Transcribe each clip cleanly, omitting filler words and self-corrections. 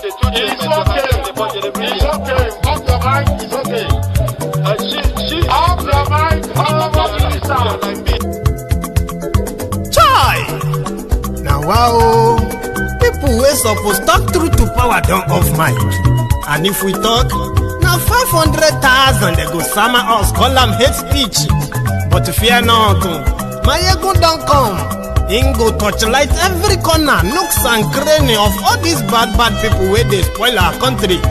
It's okay. It's okay. Off your mic. It's okay. Off your mic. Chai! Now wow, people wey suppose talk truth to power don't off mic. And if we talk, now 500,000 they go summer us, call them hate speech. But fear not, my ego don't come. Him go torchlight every corner, nooks and cranny of all these bad people where they spoil our country.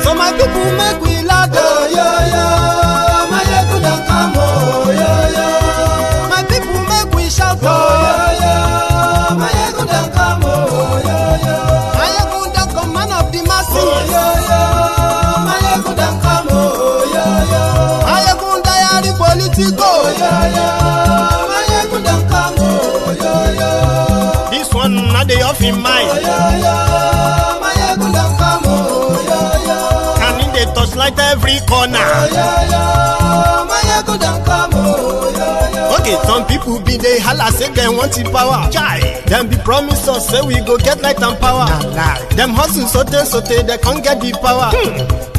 So my people make we laugh, oh, yo. My ego don't come, oh, yo. My people make we shout, oh, yo. My ego don't come, oh, yo. My ego don't come, man of the masses, oh, yo. My ego don't come, oh, yo. My ego politico, my ego don't come, oh, yo. This one not the off in mind, oh, my ego don't come, oh, yo. And in the touchlight every corner, oh, my ego don't come, oh, yo. Okay, some people be they holla say they want the power. Chai, them be promise us say we go get light and power. Nah. Them hustle sote they can't get the power.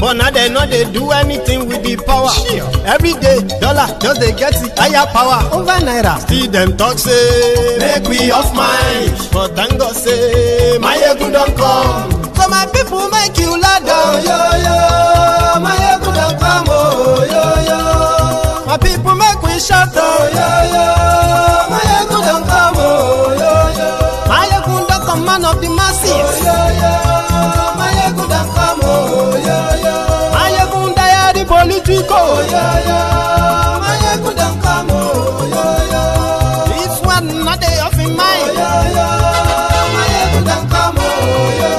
But now they know they do anything with the power. Sure. Every day, dollar just they get the higher power over naira. Still them talk say make we off mind. But thank God say my ego don't come. So my people make you laugh, oh, yo. My ego don't come, oh, yo. My people make we shout, oh, yo. My ego don't come, oh, yo. My ego don't come, man of the masses, oh, yo. My ego don't come, oh, yo. My ego die the politico, oh, yo. My ego don't come, oh, yo. This one not the off in mind, oh, yo. My ego don't come, oh, yo.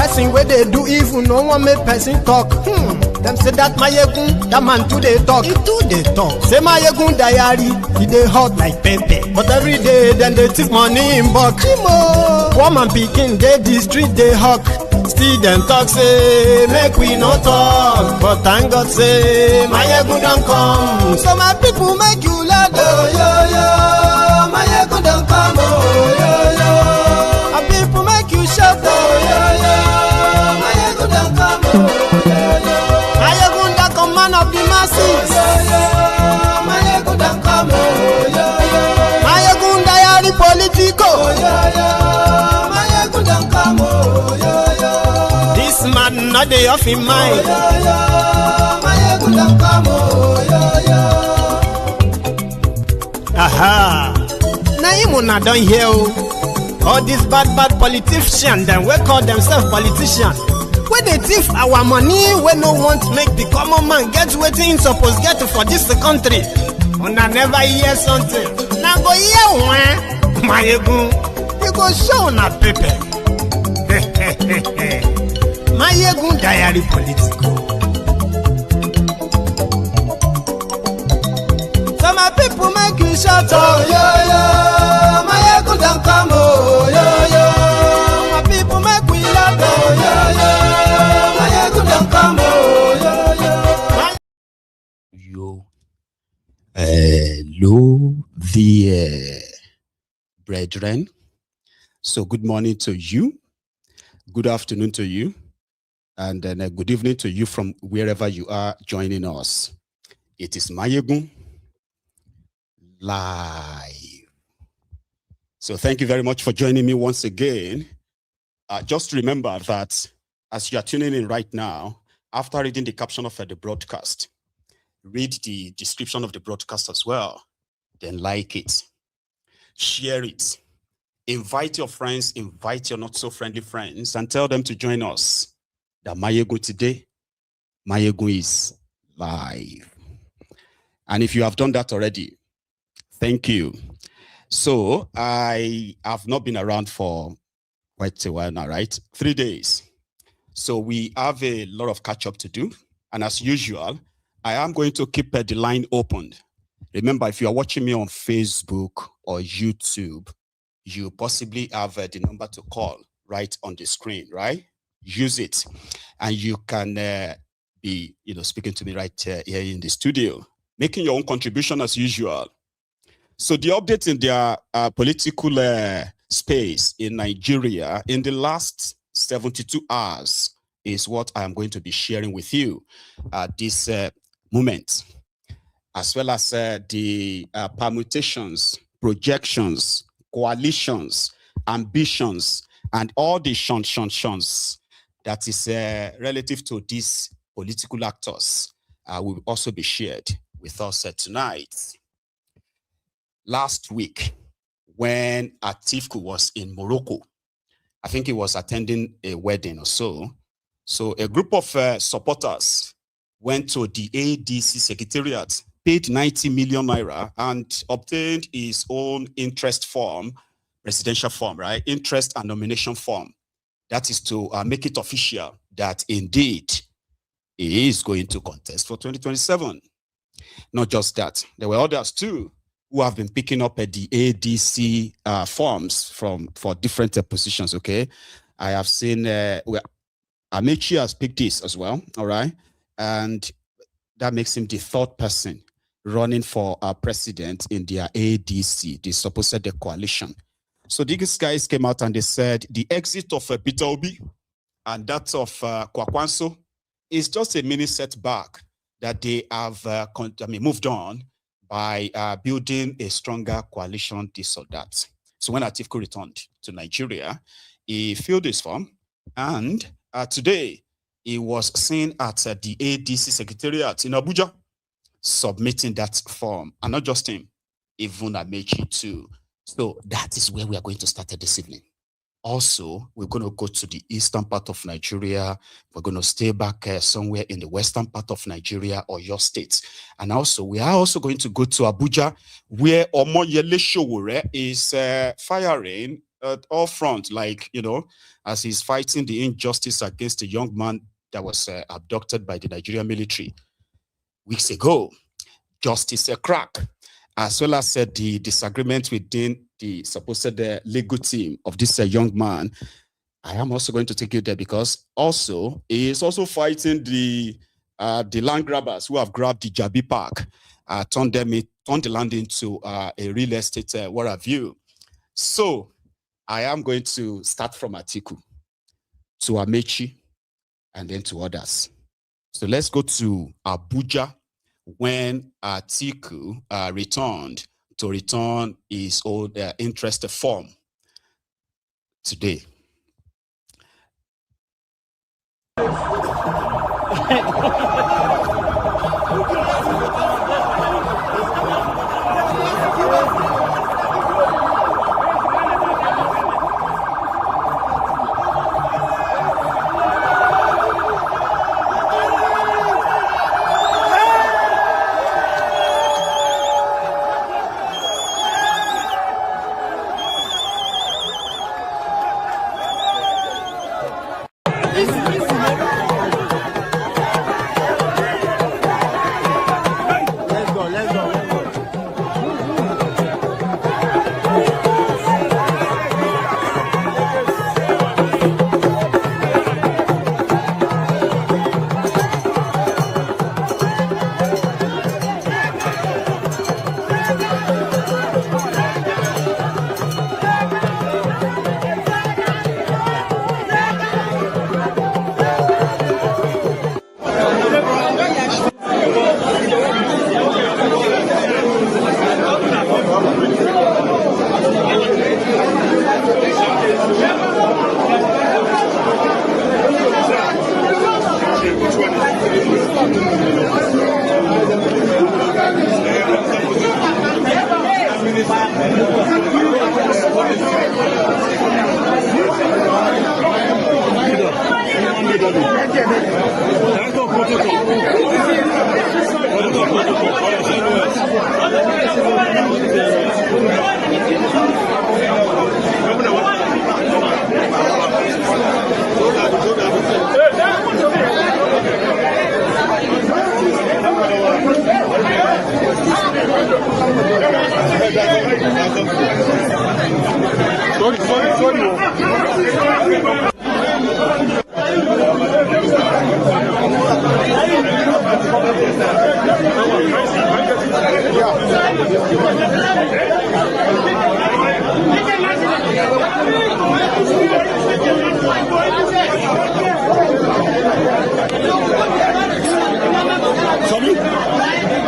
Person where they do evil, no one make person talk. Them say that my egun, that man too they talk. He too they talk. Say my egun diary, he they hot like pepper. But every day then they take money in bulk. Woman picking, they the street they hawk. Still them talk say make we no talk. But thank God say my egun don't come. So my people make you laugh, oh, yo. My egun don't come, oh, yo. My people make you shout, oh, yo. My egun don't come, oh, yo. Man of the masses, my ego don't come, my ego diary politico, my ego don't come, this man not the off in mind, my ego don't come, aha. Now you not done here, all these bad politicians, then we call themselves politicians. When they thief our money, we no want make the common man get waiting supposed get for this country. And I never hear something. Now go hear one, my ego. You go show na paper. My ego diary political. So my people make you shout, oh, yo. My ego don't come, oh, yo. My people make we laugh, oh, yo. Hello there, brethren. So good morning to you, good afternoon to you, and then good evening to you from wherever you are joining us. It is Mayegun live. So thank you very much for joining me once again. Just remember that as you are tuning in right now, after reading the caption of the broadcast, read the description of the broadcast as well. Then like it, share it, invite your friends, invite your not so friendly friends, and tell them to join us. That Mayego today, Mayego is live. And if you have done that already, thank you. So I have not been around for quite a while now, right? 3 days. So we have a lot of catch up to do. And as usual, I am going to keep the line open. Remember, if you are watching me on Facebook or YouTube, you possibly have the number to call right on the screen, right? Use it. And you can be, speaking to me right here in the studio, making your own contribution as usual. So the update in their political space in Nigeria in the last 72 hours is what I am going to be sharing with you at this moment, as well as the permutations, projections, coalitions, ambitions, and all the shuns that is relative to these political actors will also be shared with us tonight. Last week, when Atiku was in Morocco, I think he was attending a wedding or so. So a group of supporters went to the ADC secretariat, paid 90 million naira, and obtained his own interest form, residential form, right? Interest and nomination form. That is to make it official that indeed he is going to contest for 2027. Not just that, there were others too who have been picking up at the ADC forms for different positions, okay? I have seen, Amaechi has picked this as well, all right? And that makes him the third person running for president in their ADC, the supposed coalition. So these guys came out and they said the exit of Peter Obi and that of Kwankwaso is just a mini setback that they have moved on by building a stronger coalition, this or that. So when Atiku returned to Nigeria, he filled his form, and today he was seen at the ADC secretariat in Abuja, submitting that form, and not just him, even Amaechi too. So that is where we are going to start this evening. Also, we're going to go to the eastern part of Nigeria. We're going to stay back somewhere in the western part of Nigeria or your state. And also, we are also going to go to Abuja, where Omoyele Sowore is firing at all fronts, like, you know, as he's fighting the injustice against a young man that was abducted by the Nigerian military weeks ago. Justice crack, as well as the disagreement within the supposed legal team of this young man. I am also going to take you there because also he is also fighting the land grabbers who have grabbed the Jabi Park, turned the land into a real estate what have you. So I am going to start from Atiku to Amaechi and then to others. So let's go to Abuja, when Atiku returned to return his old interest form today.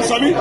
Sorry?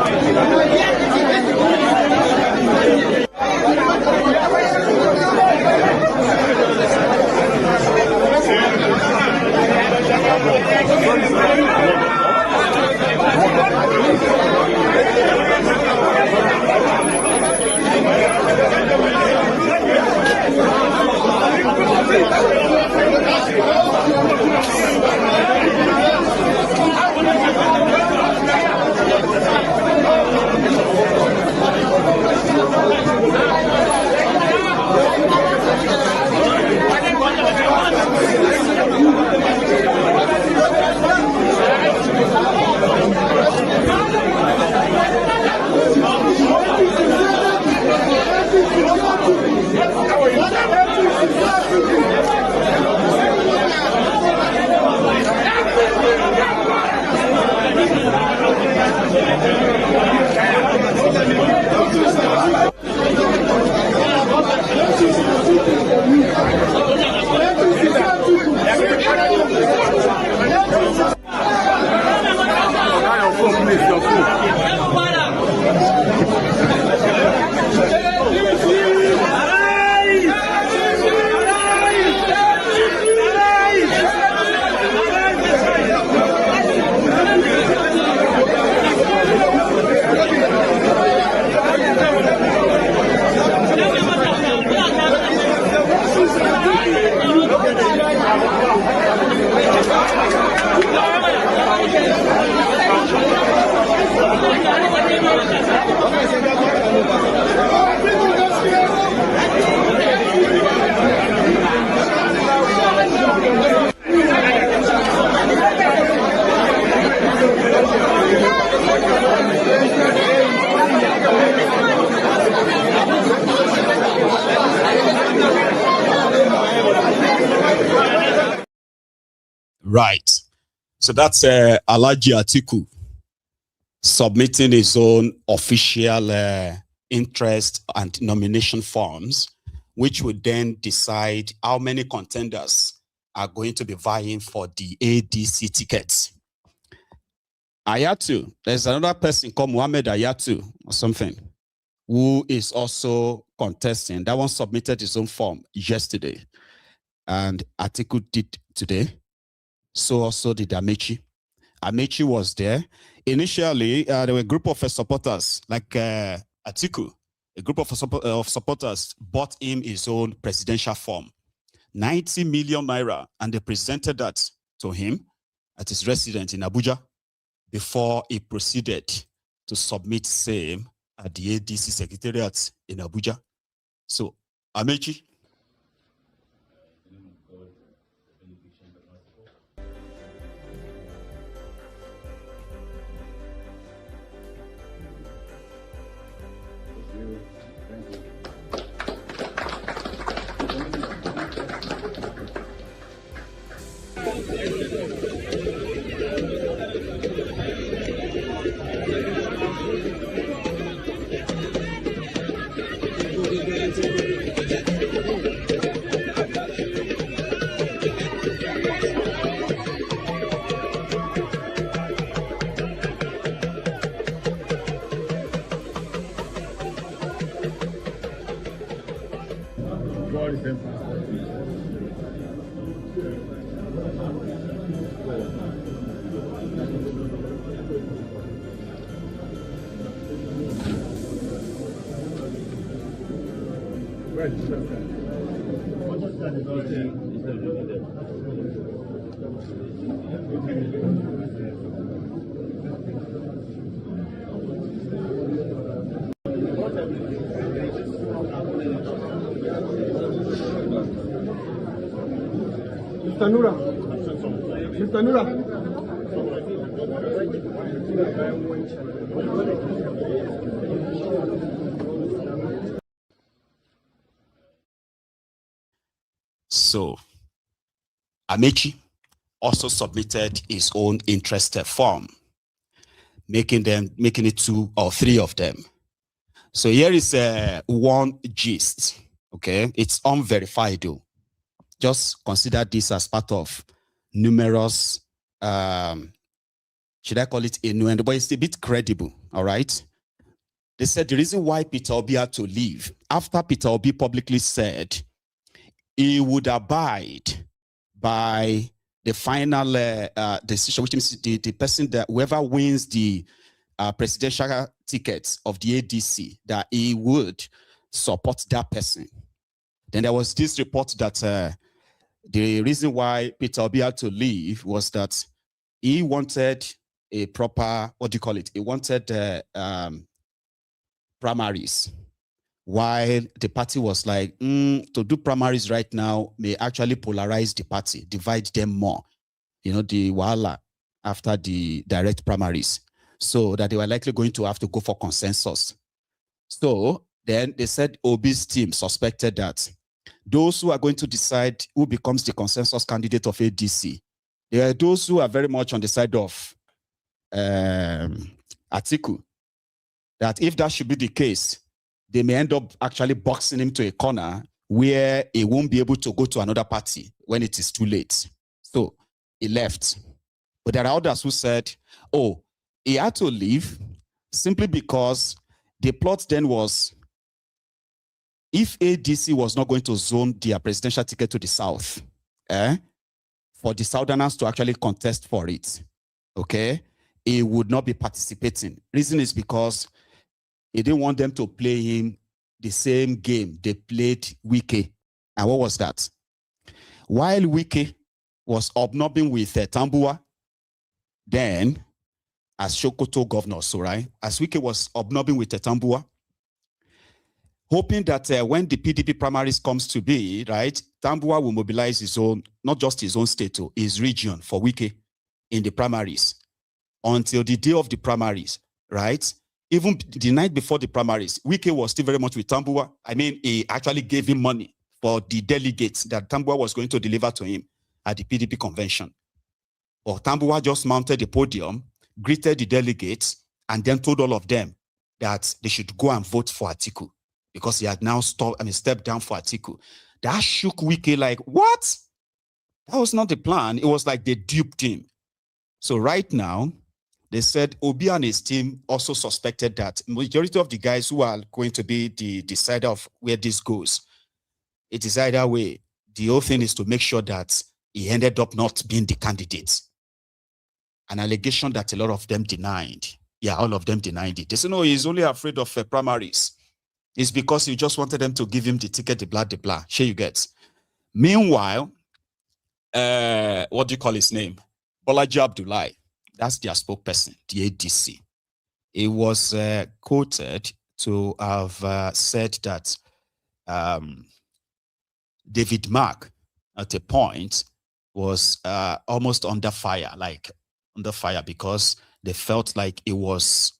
Right. So that's Alhaji Atiku submitting his own official interest and nomination forms, which would then decide how many contenders are going to be vying for the ADC tickets. Hayattu, there's another person called Muhammad Hayattu or something, who is also contesting. That one submitted his own form yesterday, and Atiku did today. So also did Amaechi. Amaechi was there. Initially, there were a group of supporters, like Atiku, a group of supporters bought him his own presidential form, 90 million naira, and they presented that to him at his residence in Abuja before he proceeded to submit same at the ADC secretariat in Abuja. So, Amaechi. Mr. Nura. So, Amaechi also submitted his own interest form. making it 2 or 3 of them. So here is one gist. Okay, it's unverified though. Just consider this as part of numerous, should I call it innuendo, but it's a bit credible, all right? They said the reason why Peter Obi had to leave, after Peter Obi publicly said he would abide by the final decision, which means the person that whoever wins the presidential tickets of the ADC, that he would support that person. Then there was this report that the reason why Peter Obi had to leave was that he wanted a proper, what do you call it? He wanted primaries, while the party was like, to do primaries right now may actually polarize the party, divide them more. You know, the wahala after the direct primaries. So that they were likely going to have to go for consensus. So then they said Obi's team suspected that those who are going to decide who becomes the consensus candidate of ADC, there are those who are very much on the side of Atiku, that if that should be the case, they may end up actually boxing him to a corner where he won't be able to go to another party when it is too late. So he left. But there are others who said, oh, he had to leave simply because the plot then was, if ADC was not going to zone their presidential ticket to the south, for the Southerners to actually contest for it, okay, he would not be participating. Reason is because he didn't want them to play him the same game they played Wike. And what was that? While Wike was hobnobbing with Tambuwa, then as Sokoto governor, so right, as Wike was hobnobbing with Tambuwa, hoping that when the PDP primaries comes to be, right, Tambuwa will mobilize his own, not just his own state, his region for Wike in the primaries until the day of the primaries, right? Even the night before the primaries, Wike was still very much with Tambuwa. I mean, he actually gave him money for the delegates that Tambuwa was going to deliver to him at the PDP convention. Or Tambuwa just mounted the podium, greeted the delegates, and then told all of them that they should go and vote for Atiku, because he had now stepped down for Atiku. That shook Wike like, what? That was not the plan. It was like they duped him. So right now, they said Obi and his team also suspected that majority of the guys who are going to be the decider of where this goes, it is either way. The whole thing is to make sure that he ended up not being the candidate. An allegation that a lot of them denied. Yeah, all of them denied it. They said, no, he's only afraid of primaries. It's because he just wanted them to give him the ticket, the blah. Sure you get. Meanwhile, what do you call his name? Bolaji Abdullahi. That's their spokesperson, the ADC. It was quoted to have said that David Mark, at a point, was almost under fire, because they felt like it was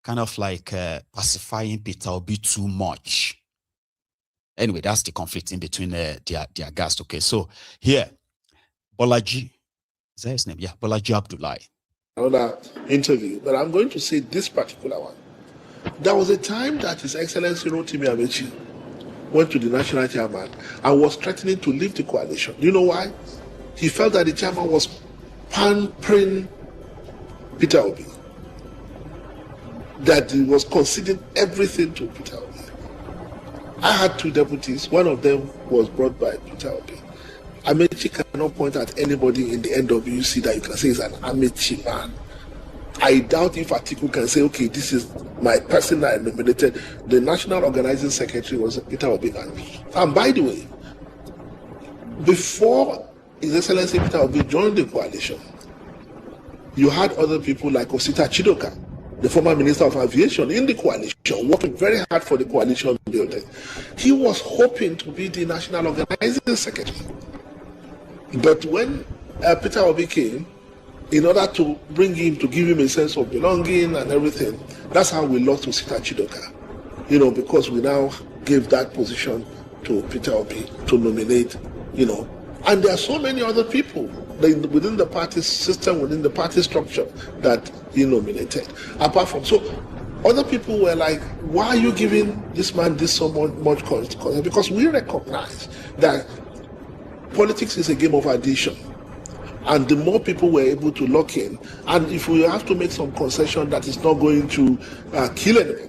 kind of like pacifying Peter Obi too much. Anyway, that's the conflict in between their guests. Okay, so here, Bolaji, is that his name? Yeah, Bolaji Abdullahi. Another interview, but I'm going to say this particular one. There was a time that His Excellency Rotimi Amaechi went to the national chairman and was threatening to leave the coalition. Do you know why? He felt that the chairman was pampering Peter Obi, that he was conceding everything to Peter Obi. I had 2 deputies. One of them was brought by Peter Obi. Amaechi cannot point at anybody in the NWC that you can say is an Amaechi man. I doubt if Atiku can say, okay, this is my person I nominated. The National Organizing Secretary was Peter Obi. And by the way, before His Excellency Peter Obi joined the coalition, you had other people like Osita Chidoka, the former Minister of Aviation, in the coalition, working very hard for the coalition building. He was hoping to be the National Organizing Secretary. But when Peter Obi came, in order to bring him, to give him a sense of belonging and everything, that's how we lost Osita Chidoka. Because we now gave that position to Peter Obi to nominate, And there are so many other people within the party system, within the party structure that he nominated. Apart from, so other people were like, why are you giving this man this so much cause? Because we recognize that politics is a game of addition. And the more people were able to lock in, and if we have to make some concession that is not going to kill anybody,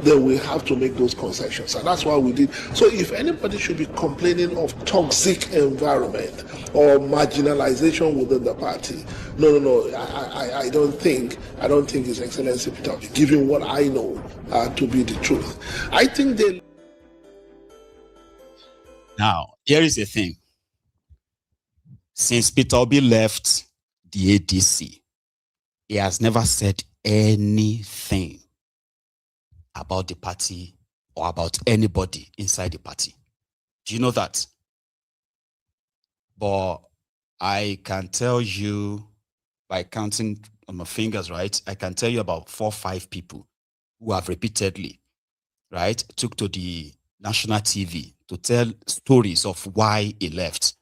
then we have to make those concessions. And that's why we did. So if anybody should be complaining of toxic environment or marginalization within the party, no, I don't think His Excellency Peter Obi, given what I know to be the truth. I think they... Now, here is the thing. Since Peter Obi left the ADC, he has never said anything about the party or about anybody inside the party. Do you know that? But I can tell you, by counting on my fingers, right? I can tell you about 4 or 5 people who have repeatedly, right, took to the national TV to tell stories of why he left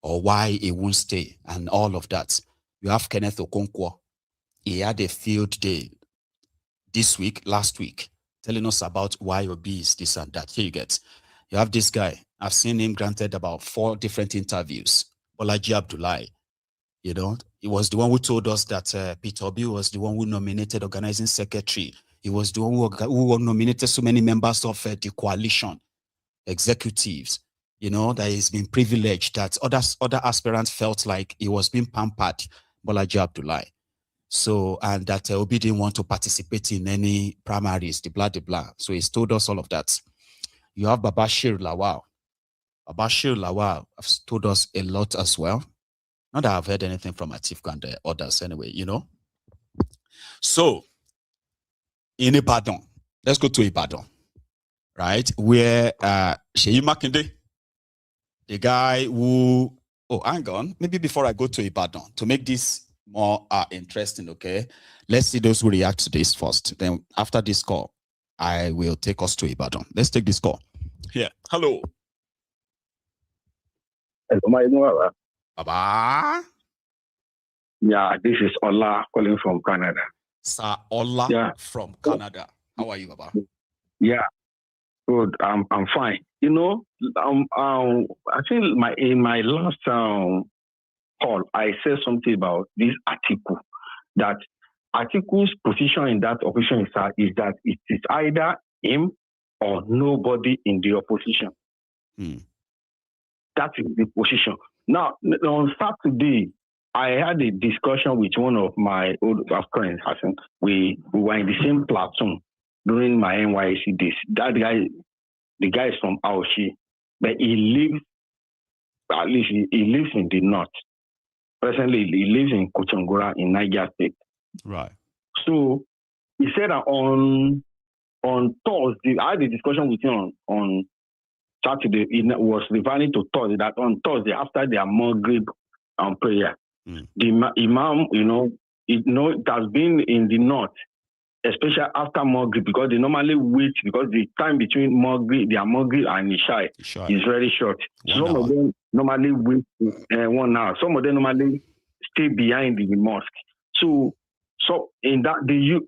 or why he won't stay and all of that. You have Kenneth Okonkwo. He had a field day this week, last week, telling us about why Obi is this and that. Here you get. You have this guy. I've seen him granted about 4 different interviews. Bolaji Abdullahi. You know, he was the one who told us that Peter Obi was the one who nominated organizing secretary. He was the one who nominated so many members of the coalition, executives. You know, that he's been privileged, that other aspirants felt like he was being pampered, Bolaji Abdullahi. So, and that Obi didn't want to participate in any primaries, the blah. So he's told us all of that. You have Babashir Lawal. Babashir Lawal has told us a lot as well. Not that I've heard anything from Atiku and others anyway, you know. So, in Ibadan, let's go to Ibadan, right? Where Seyi Makinde, the guy who, hang on, maybe before I go to Ibadan, to make this more interesting, okay? Let's see those who react to this first. Then after this call, I will take us to Ibadan. Let's take this call. Here. Hello. Hello, Baba. Yeah, this is Ola calling from Canada. Sir Ola from Canada. How are you, Baba? Yeah, good. I'm fine. You know, I think in my last call, I said something about this Atiku. That Atiku's position in that opposition is that it is either him or nobody in the opposition. That is the position. Now, on Saturday, I had a discussion with one of my old friends. I think we were in the same platoon during my NYC days. That guy, the guy is from Aoshi, but he lives in the north. Presently, he lives in Kochongora in Niger State. Right. So he said that on Thursday, I had a discussion with him on Saturday. It was referring to Thursday, that on Thursday, after their Maghrib prayer, the Imam, it has been in the north, especially after Maghrib, because they normally wait, because the time between their Maghrib and Isha is very short. Some of them normally wait 1 hour. Some of them normally stay behind the mosque. So in that they use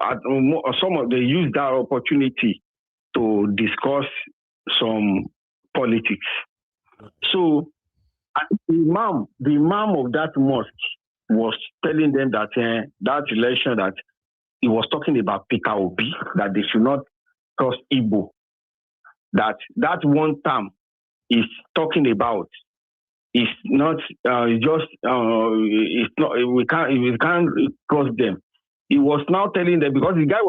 they use that opportunity to discuss some politics. So the imam of that mosque was telling them that that election, that he was talking about Peter Obi, that they should not trust Igbo. That one term is talking about is not it's not, we can't trust them. He was now telling them, because the guy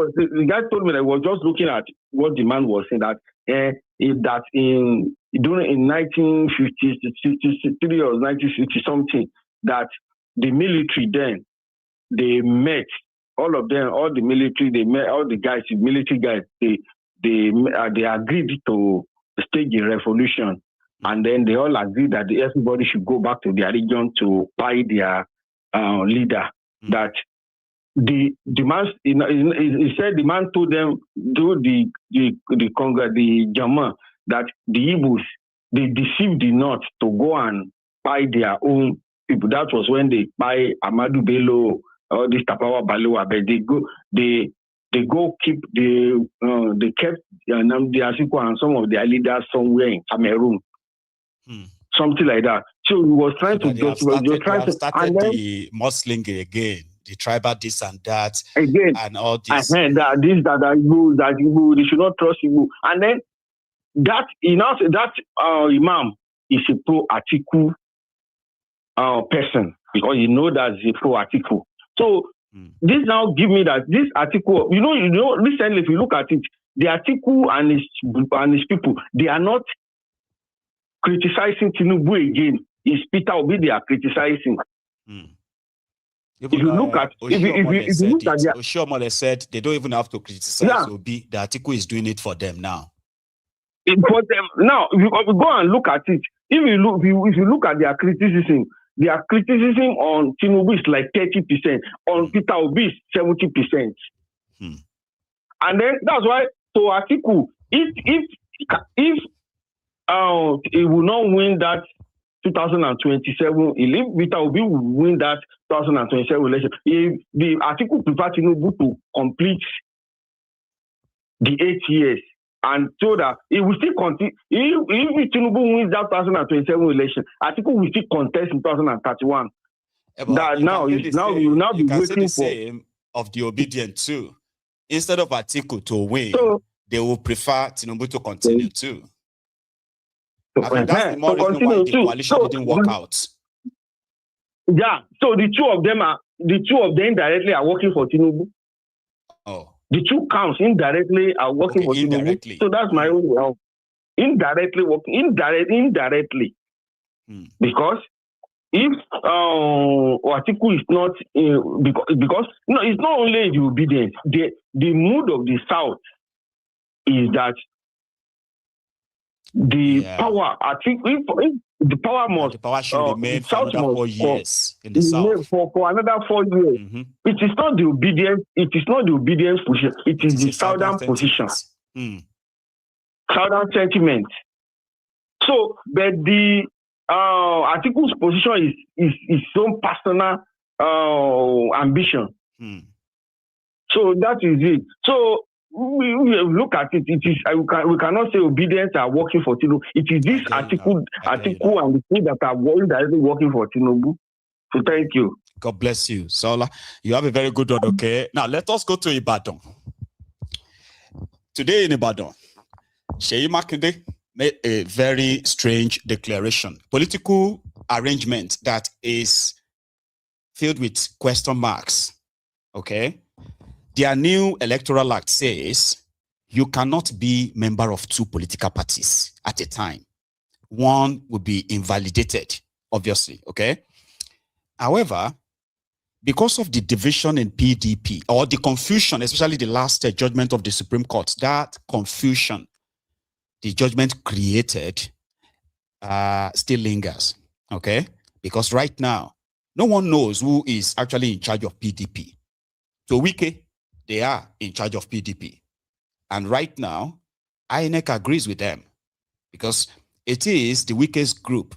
told me that he was just looking at what the man was saying, that that in 1953 or 1960 something, that the military then, they met, all of them, all the military, they met, all the guys, the military guys, they agreed to stage a revolution, and then they all agreed that everybody should go back to their region to buy their leader. That the man, he said the man told them, do the Congress, the Jama, that the Igbos, they deceived the North to go and buy their own people. That was when they buy Amadu Bello, all this Tapawa Balewa, but they go keep they kept the Atiku and some of their leaders somewhere in Cameroon. Something like that. So he was trying to they have started the Muslim again, the tribal this and that again, and all this. And that Igbo, they should not trust Igbo. And then that Imam is a pro Atiku person, because you know that he's a pro Atiku. So this now give me that this Atiku, you know, recently if you look at it, the Atiku and his people, they are not criticizing Tinubu again. It's Peter Obi they are criticizing. If you look at Oshiomole said they don't even have to criticize Obi. The Atiku is doing it for them now. For them now, if you go and look at it, if you look at their criticism on Tinubu is like 30%, on Peter Obi is 70%. And then that's why so Atiku, if he will not win that 2027, if Peter Obi will win that 2027 election, if the Atiku prefer Tinubu to complete the 8 years, and so that it will still continue. If Tinubu wins that 2027 election, Atiku will still contest in 2031. That now you will now be waiting for same of the obedient too. Instead of Atiku to win, they will prefer Tinubu to continue too. I think that's the more reason why the coalition didn't work out. Yeah, so the two of them directly are working for Tinubu. Oh. The two counts indirectly are working for Tinubu. So that's my own help. Indirectly working, indirectly. Because if Atiku is not because it's not only the obedience. The mood of the South is that the power. I think if the power must. The power should remain for another 4 years in the South. For another 4 years. It is not the obedience. It is not the obedience position. It is the Southern position. Southern sentiment. So, but the Atiku's position is his own personal ambition. So that is it. So we look at it. It is we cannot say obedience are working for Tinubu. It is this Atiku and the people that are directly working for Tinubu. So thank you. God bless you, Sola. You have a very good one. Okay. Now let us go to Ibadan. Today in Ibadan, Seyi Makinde made a very strange declaration. Political arrangement that is filled with question marks. Okay. Their new electoral act says you cannot be member of two political parties at a time. One will be invalidated, obviously, okay? However, because of the division in PDP, or the confusion, especially the last judgment of the Supreme Court, that confusion the judgment created still lingers, okay? Because right now, no one knows who is actually in charge of PDP. So Wike, they are in charge of PDP. And right now, INEC agrees with them because it is the weakest group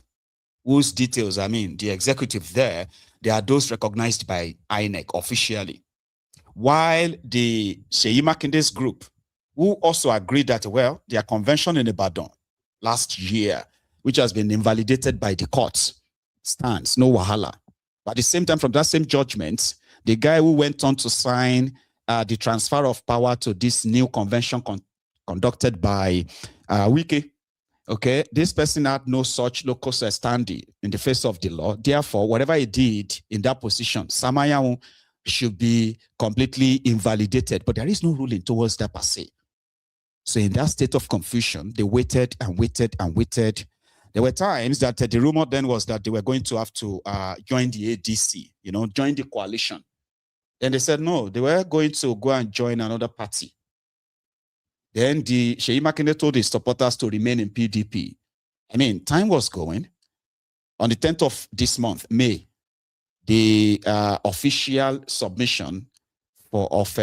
whose details, the executive there, they are those recognized by INEC officially. While the Seyi Makinde's group, who also agreed that, well, their convention in Ibadan last year, which has been invalidated by the courts, stands, no wahala. But at the same time, from that same judgment, the guy who went on to sign the transfer of power to this new convention conducted by Wike, okay, this person had no such locus standi in the face of the law. Therefore, whatever he did in that position, Samayahu should be completely invalidated. But there is no ruling towards that per se. So in that state of confusion, they waited and waited and waited. There were times that the rumor then was that they were going to have to join the ADC, join the coalition. Then they said, no, they were going to go and join another party. Then the Seyi Makinde told his supporters to remain in PDP. Time was going. On the 10th of this month, May, the official submission of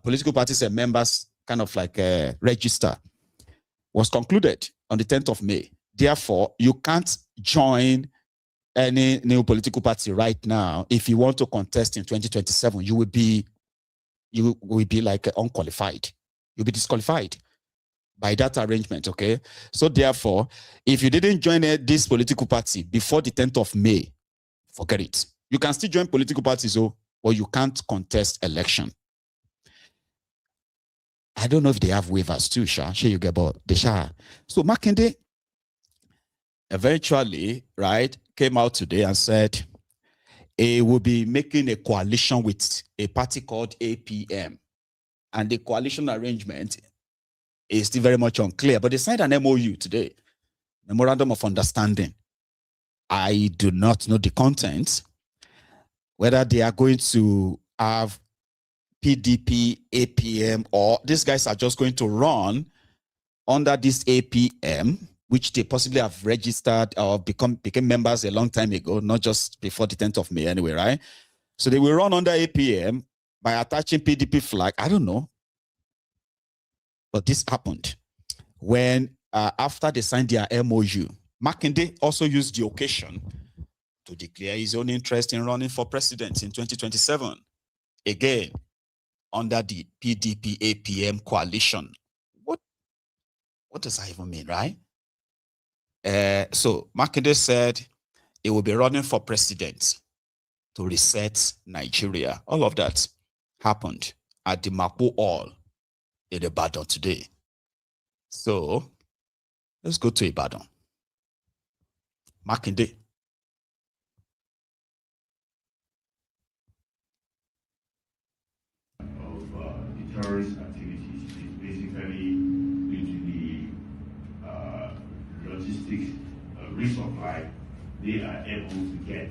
political parties and members, kind of like a register, was concluded on the 10th of May. Therefore, you can't join any new political party right now, if you want to contest in 2027, you will be like unqualified. You'll be disqualified by that arrangement, okay? So therefore, if you didn't join this political party before the 10th of May, forget it. You can still join political parties, but you can't contest election. I don't know if they have waivers too, Sure you get about the Sha. So Makinde eventually, right, came out today and said he will be making a coalition with a party called APM. And the coalition arrangement is still very much unclear, but they signed an MOU today, Memorandum of Understanding. I do not know the content, whether they are going to have PDP, APM, or these guys are just going to run under this APM, which they possibly have registered or became members a long time ago, not just before the 10th of May anyway, right? So they will run under APM by attaching PDP flag. I don't know. But this happened when, after they signed their MOU, Makinde also used the occasion to declare his own interest in running for president in 2027. Again, under the PDP APM coalition. What does that even mean, right? So Makinde said he will be running for president to reset Nigeria. All of that happened at the Mapo Hall in Ibadan today. So let's go to Ibadan. Makinde. Terrorist activities is basically due to the logistics resupply they are able to get.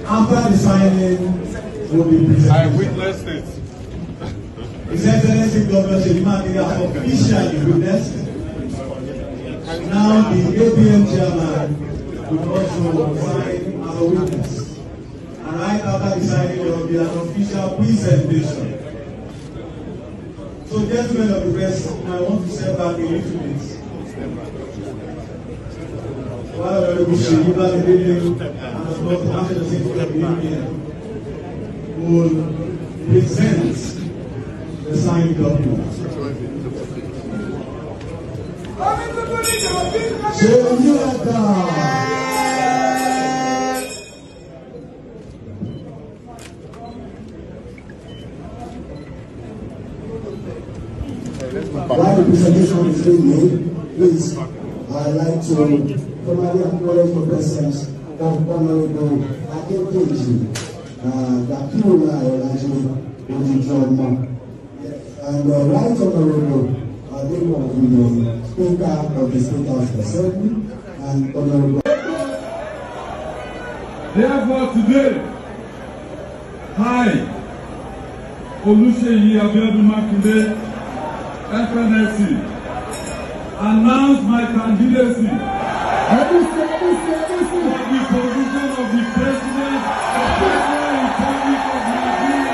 After the signing will be presented. I witnessed it. His Excellency Governor Seyi Makinde has officially witnessed. Now the APM chairman will also sign as a witness. And right after the signing there will be an official presentation. So gentlemen of the press, I want to step back a little bit. While we should give us the building and of course the National Secretary of the APM will present the signed document. While the presentation is being made, please, I'd like to formally acknowledge the presence of Honorable Adekeji, Dakula Olaji Ojijomo, and Right Honorable Ademo, Speaker of the State House Assembly, and Honorable. Therefore, today, I, Seyi Makinde, FNSC, announce my candidacy for the position of the President of the Republic of Nigeria.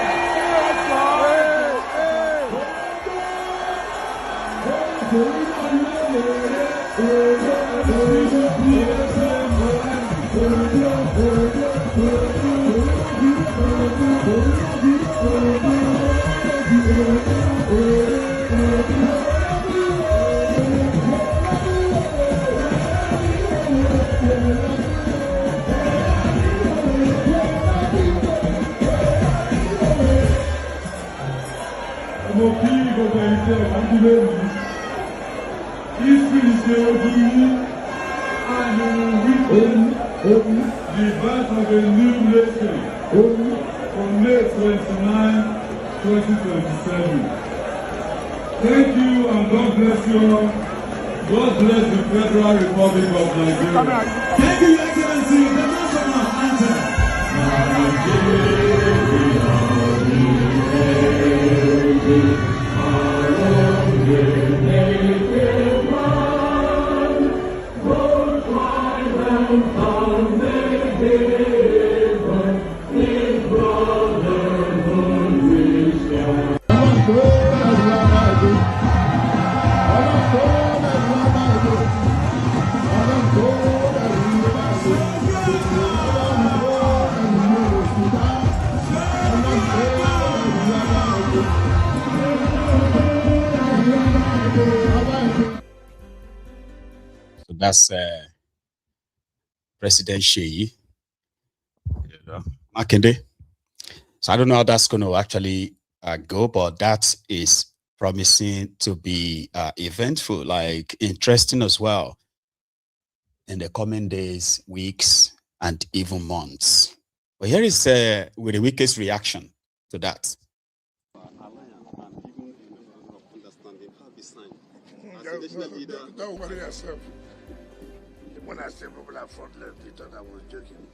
History is the Obi and the birth of a new nation on May 29, 2027. Thank you and God bless you all. God bless the Federal Republic of Nigeria. Thank you, Excellency, the national anthem. Nigeria. That's President Seyi Makinde. So I don't know how that's going to actually go, but that is promising to be eventful, like interesting as well in the coming days, weeks, and even months. But here is with the weakest reaction to that. Don't worry yourself. When I say people are front left, you thought I was joking.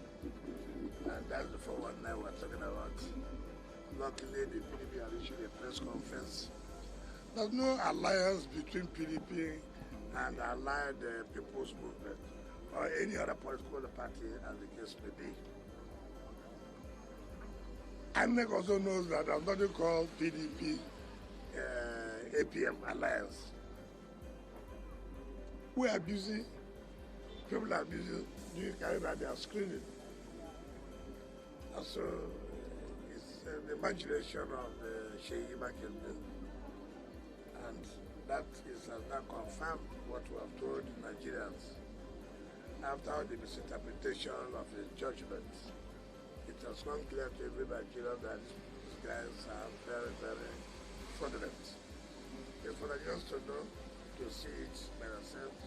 And that's the 419 we're talking about. Luckily, the PDP have issued a press conference. There's no alliance between PDP and Allied People's Movement or any other political party, as the case may be. INEC also knows that there's nothing called PDP APM alliance. We are busy. People are busy doing carrying out their screening. And so it's the imagination of Seyi Makinde. And that has now confirmed what we have told Nigerians. After the misinterpretation of his judgment, it has come clear to every Nigerian that these guys are very, very fraudulent. For Nigerians to know, to see it by themselves,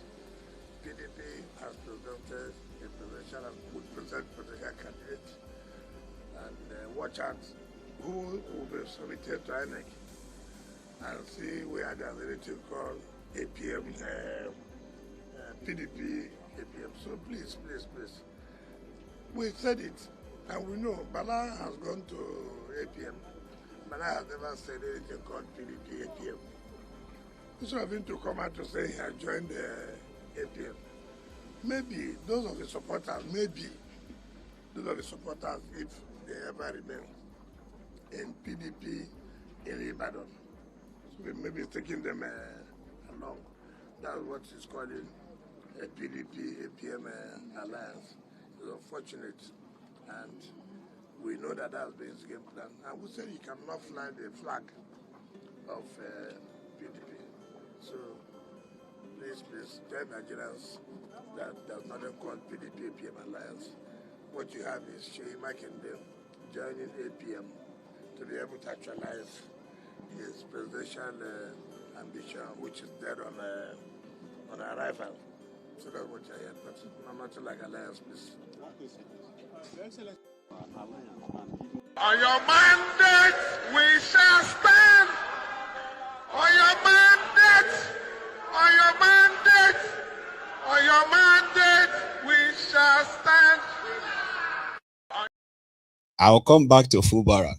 PDP has presented a presidential and would present potential candidate, and watch out who will be submitted to INEC and see where there's anything called APM, PDP, APM. So please, please, please. We said it, and we know Bala has gone to APM. Bala has never said anything called PDP, APM. Instead of him to come out to say he had joined the APM, maybe those of the supporters, if they ever remain in PDP in Ibadan, so we may be taking them along. That's what is called a PDP APM alliance. It's unfortunate, and we know that that's been his game plan. I would say you cannot fly the flag of PDP. So please, tell Nigerians that there's nothing called PDP APM alliance. What you have is Seyi Makinde joining APM to be able to actualize his presidential ambition, which is dead on arrival. So that's what I heard, but I'm not like alliance, please. On your mandate, we shall stand. On your mandate, on your mandate, on your mandate, we shall stand. I'll come back to Fubara.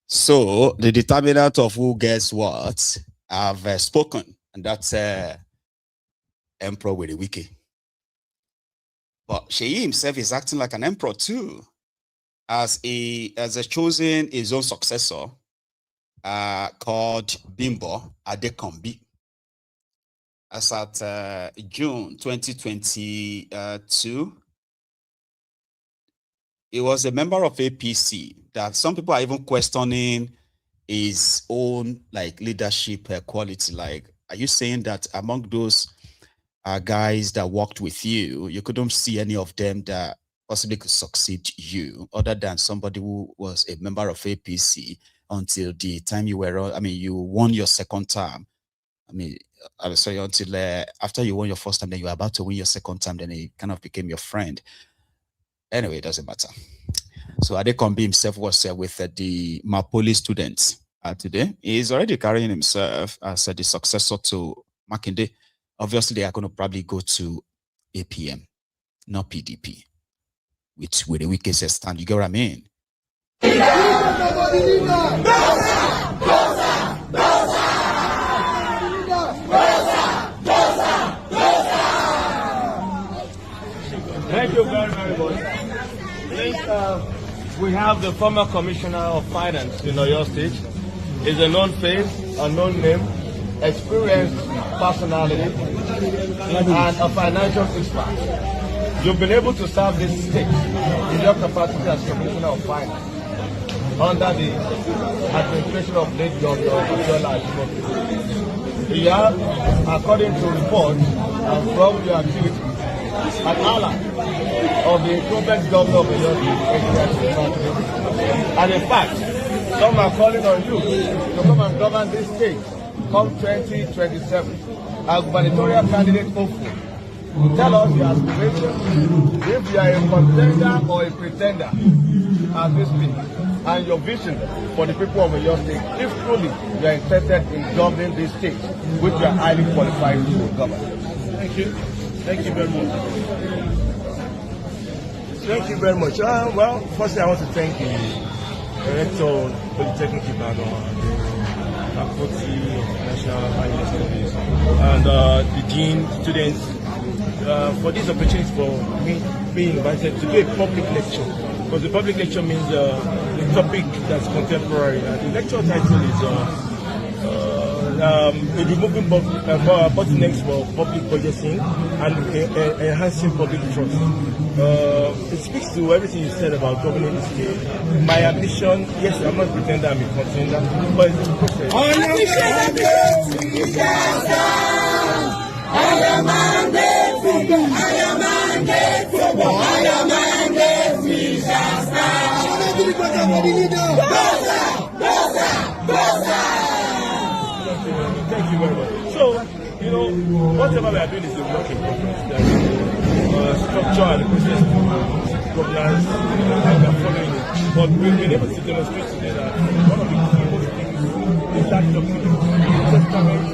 So the determinant of who gets what, I've spoken, and that's Emperor with the wiki. But Seyi himself is acting like an emperor too, as a chosen his own successor, called Bimbo Adekombi. As at June 2022, he was a member of APC. That some people are even questioning his own leadership quality. Like, are you saying that among those guys that worked with you, you couldn't see any of them that possibly could succeed you, other than somebody who was a member of APC until the time you were, you won your second term. I'm sorry, until after you won your first time, then you were about to win your second time, then he kind of became your friend. Anyway, it doesn't matter. So Adekombi himself was with the Mapoli students today. He's already carrying himself as the successor to Makinde. Obviously, they are going to probably go to APM, not PDP, which with the weakest stand. You get what I mean? Thank you very, very much. Please, we have the former Commissioner of Finance in Oyo State. He's a known face, a known name, experienced personality, and a financial expert. You've been able to serve this state in your capacity as Commissioner of Finance. under the administration of late Governor Abiola. Here, according to reports from the activity, an ally of the incumbent governor of Oyo and in fact, some are calling on you to come and govern this state come 2027 as gubernatorial candidate hopeful. Tell us your aspirations, if you are a contender or a pretender at this state, and your vision for the people of your state, if truly you are interested in governing this state, which you are highly qualified to govern. Thank you. Thank you very much. Thank you very much. Well, firstly, I want to thank the Director of Polytechnic Ibadan, the faculty of National Higher Studies, and the Dean, students, for this opportunity for me being invited to do a public lecture. Because the public lecture means the topic that's contemporary. The lecture title is removing bottlenecks for public budgeting and enhancing public trust. It speaks to everything you said about governing the state. My ambition, yes, I'm not pretending I'm a contender, but it's a process. Thank you very much. So, you know, whatever we are doing is a work in progress. Structure and the process to governance, and we are following it. But we've been able to demonstrate today that one of the key things is that document, testament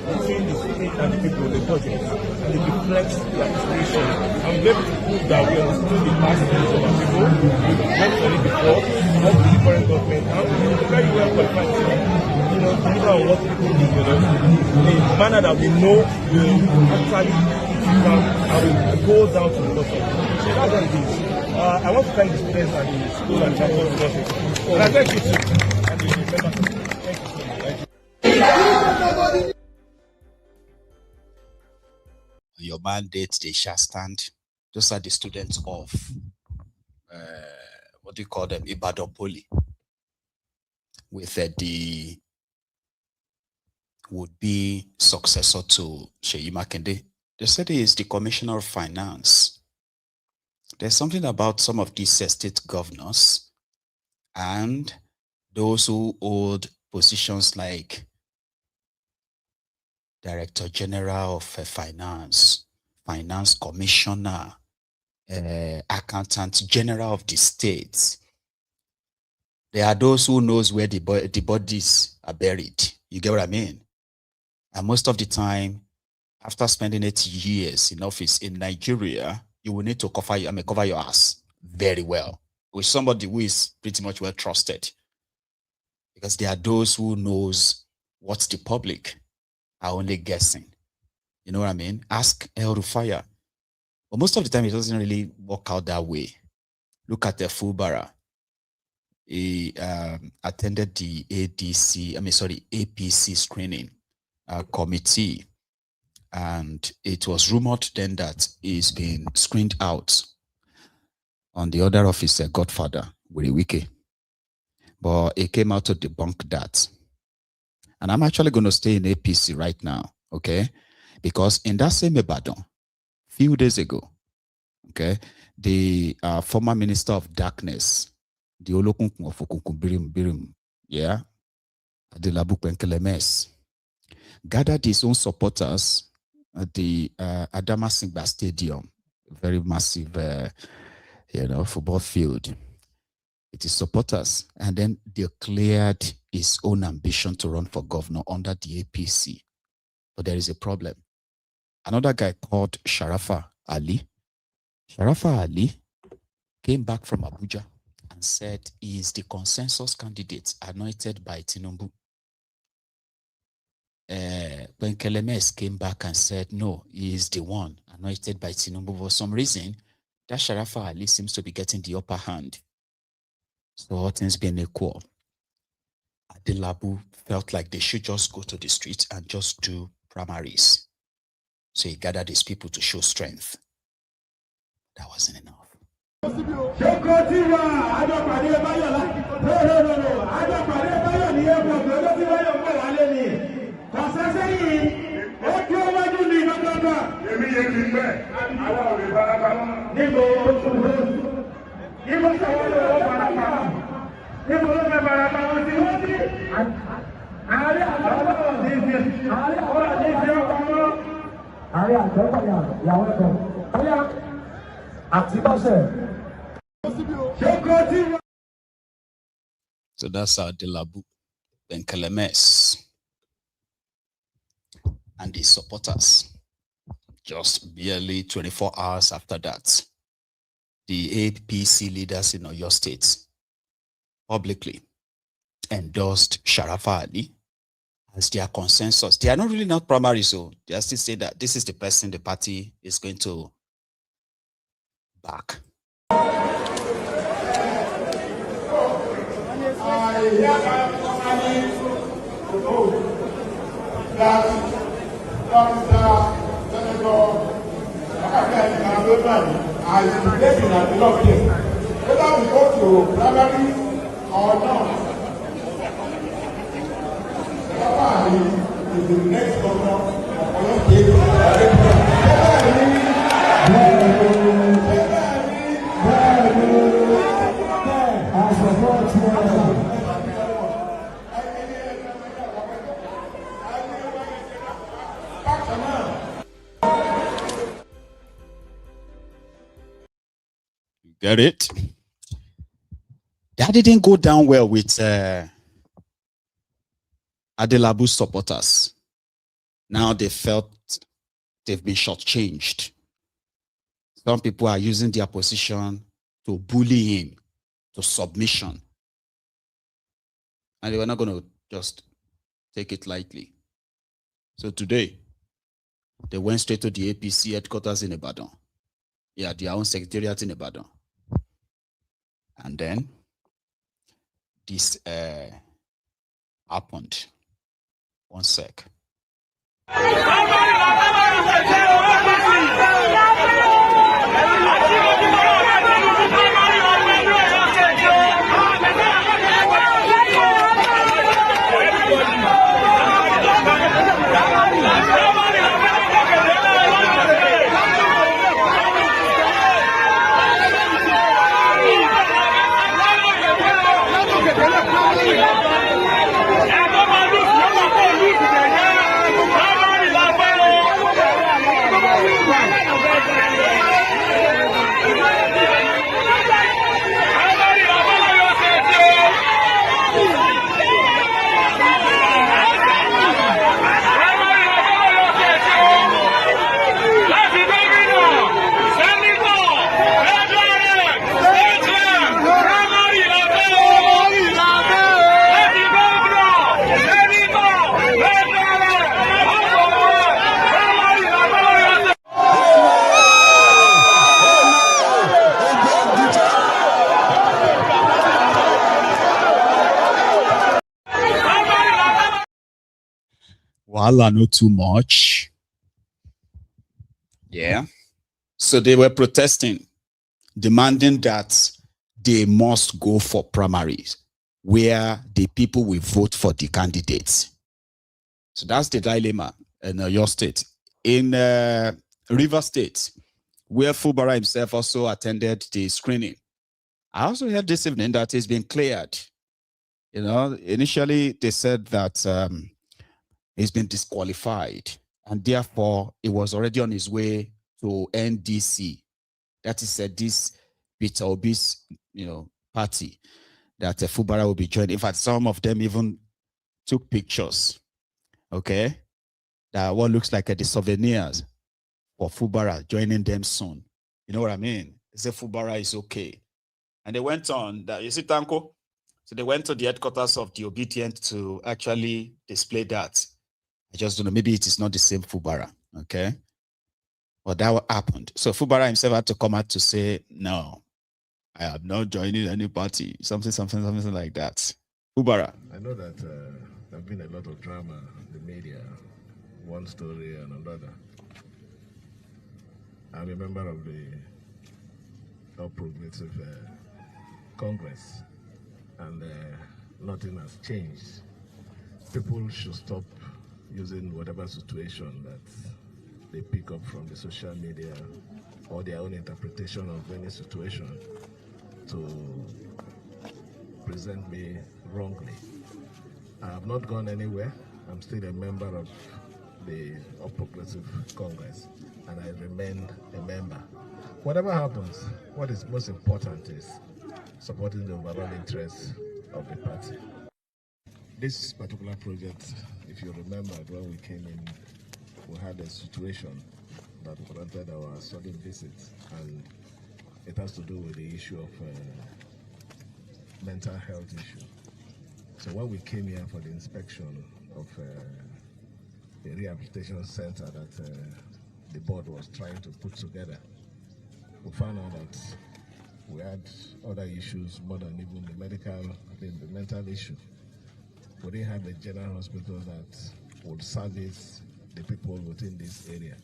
between the state and the people, the budget, and it reflects the aspiration. And we're able to prove that we understood the past needs of our people, we've worked on it before, worked with the current government, and we're very well qualified to deliver on what people need, in a manner that we know will actually and will go down to the bottom. So that's what it is. I want to thank the students and the school and campus government. And I thank you too. And the members. Thank you so much. Your mandate, they shall stand. Those are the students of, what do you call them, Ibadan Poly, with the would-be successor to Seyi Makinde. They said he is the Commissioner of Finance. There's something about some of these state governors and those who hold positions like Director General of Finance, Finance Commissioner, Accountant General of the States. There are those who knows where the bodies are buried. You get what I mean? And most of the time, after spending 8 years in office in Nigeria, you will need to cover your ass very well with somebody who is pretty much well trusted. Because there are those who knows what the public are only guessing. You know what I mean? Ask El Rufaya. But most of the time, it doesn't really work out that way. Look at the Fulbara. He attended the APC screening committee. And it was rumored then that he's been screened out on the order of his godfather, Wiriwike. But he came out to debunk that. And I'm actually going to stay in APC right now, okay? Because in that same Ibadan, few days ago, okay, the former Minister of Darkness, the Olokunkun of Birim, yeah, Adelabu Kwenkelemes, gathered his own supporters at the Adama Singba Stadium, very massive, football field. It is supporters, and then declared his own ambition to run for governor under the APC. But there is a problem. Another guy called Sharafa Ali. Sharafa Ali came back from Abuja and said he is the consensus candidate anointed by Tinubu. When Kelemes came back and said, no, he is the one anointed by Tinubu. For some reason, that Sharafa Ali seems to be getting the upper hand. So all things being equal, Adelabu felt like they should just go to the streets and just do primaries. So he gathered his people to show strength. That wasn't enough. So that's Adelabu Benkelemes and his supporters. Just barely 24 hours after that, the APC leaders in Oyo State publicly endorsed Sharafa Ali as their consensus. They are not really not primary, so they are still saying that this is the person the party is going to back. Whether we go to primary or not, is the next governor of Oyo State. Get it? That didn't go down well with Adelabu's supporters. Now they felt they've been shortchanged. Some people are using their position to bully him to submission. And they were not going to just take it lightly. So today, they went straight to the APC headquarters in Ibadan. Yeah, their own secretariat in Ibadan. And then this happened. One sec. Wahala, not too much. Yeah. So they were protesting, demanding that they must go for primaries where the people will vote for the candidates. So that's the dilemma in your state. In River State, where Fubara himself also attended the screening, I also heard this evening that it's been cleared. You know, initially they said that he's been disqualified, and therefore he was already on his way to NDC. That is this Peter Obi's, party that Fubara will be joining. In fact, some of them even took pictures. Okay, that one looks like the souvenirs for Fubara joining them soon. You know what I mean? They say Fubara is okay, and they went on that. You see, Tanko. So they went to the headquarters of the Obedient to actually display that. I just don't know. Maybe it is not the same Fubara. Okay. But that happened. So Fubara himself had to come out to say, no, I am not joining any party. Something like that. Fubara. I know that there have been a lot of drama in the media, one story and another. I'm a member of the All Progressive Congress, and nothing has changed. People should stop using whatever situation that they pick up from the social media or their own interpretation of any situation to present me wrongly. I have not gone anywhere. I'm still a member of the Progressive Congress, and I remain a member. Whatever happens, what is most important is supporting the overall interests of the party. This particular project, if you remember, when we came in, we had a situation that warranted our sudden visit, and it has to do with the issue of mental health issue. So when we came here for the inspection of the rehabilitation center that the board was trying to put together, we found out that we had other issues more than even the mental issue. We didn't have a general hospital that would service the people within this area.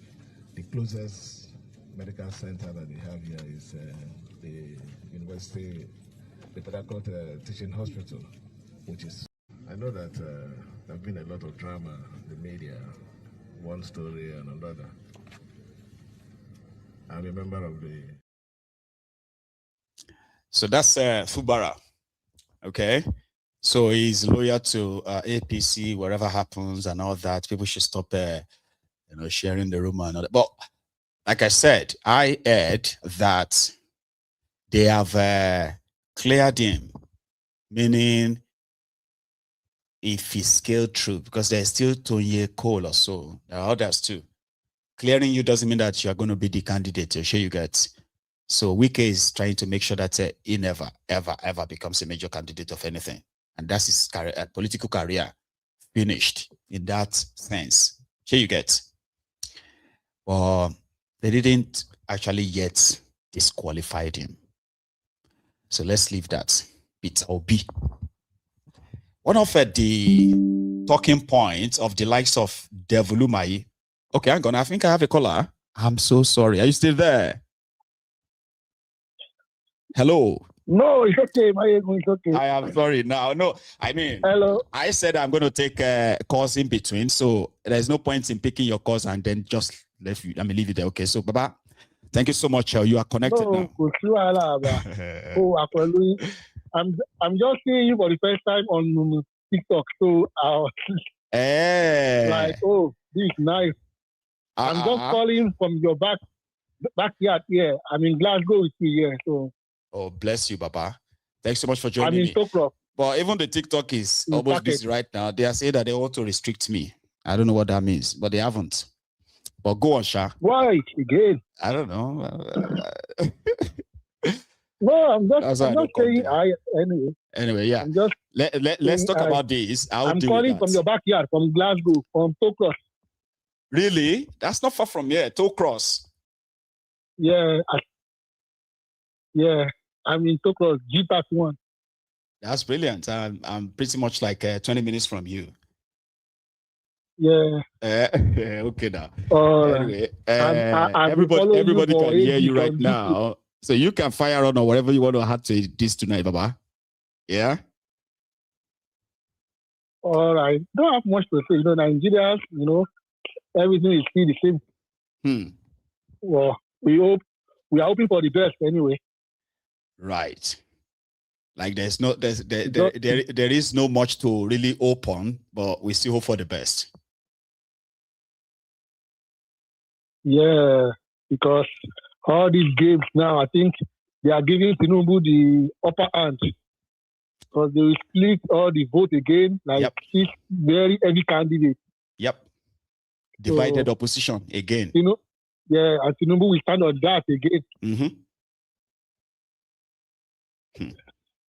The closest medical center that we have here is the university, the Port Teaching Hospital, which is, I know that there have been a lot of drama in the media, one story and another. I'm a member of the... So that's Fubara, okay? So he's loyal to APC, whatever happens and all that. People should stop sharing the rumor and all that. But like I said, I heard that they have cleared him, meaning if he scaled through, because there's still 2 year call or so. There are others too. Clearing you doesn't mean that you're going to be the candidate. I'm sure you get. So Wike is trying to make sure that he never, ever, ever becomes a major candidate of anything. And that's his career, political career finished in that sense. Sure you get. But they didn't actually yet disqualified him. So let's leave that. It's Obi. One of the talking points of the likes of Umahi. Okay, hang on. I think I have a caller. I'm so sorry. Are you still there? Hello. No, it's okay. It's okay. I am sorry now. No, I mean, hello. I said I'm going to take calls in between, so there's no point in picking your calls and then just let me leave you there. Okay, so Baba, thank you so much. You are connected now. I'm just seeing you for the first time on TikTok, so like, oh, this is nice. I'm just calling from your backyard here. I'm in Glasgow with you here, so. Oh, bless you, Baba. Thanks so much for joining me. Tokro. But even the TikTok is almost busy right now. They are saying that they want to restrict me. I don't know what that means, but they haven't. But go on, Sha. Why again? I don't know. No, I'm just saying anyway. Anyway, yeah. Let's talk about this. I'm calling from your backyard, from Glasgow, from Tokro. Really? That's not far from here, Tokros. Yeah. I'm in Tokro, G31. That's brilliant. I'm pretty much like 20 minutes from you. Yeah. Okay now. Anyway, everybody can hear you right now. So you can fire on or whatever you want to add to this tonight, Baba. Yeah? All right. Don't have much to say. Nigerians, everything is still the same. Well, we are hoping for the best anyway. Right. Like there is no much to really open, but we still hope for the best. Yeah, because all these games now, I think they are giving Tinubu the upper hand. Because they will split all the vote again, like six very heavy candidates. Yep. Divided opposition again. Yeah, and Tinubu will stand on that again.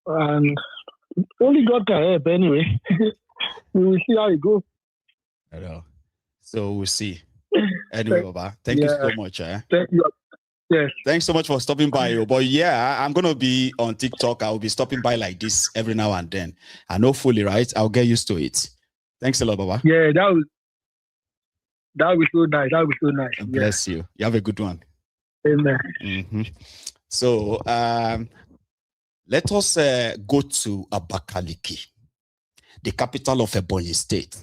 And only God can help anyway. We will see how it goes. I know. So we'll see. Anyway, Baba, thank you so much. Thank you. Yes. Thanks so much for stopping by. But yeah, I'm going to be on TikTok. I'll be stopping by like this every now and then. And hopefully, right, I'll get used to it. Thanks a lot, Baba. Yeah, that was so nice. That was so nice. Bless you. You have a good one. Amen. So let us go to Abakaliki, the capital of Ebonyi State.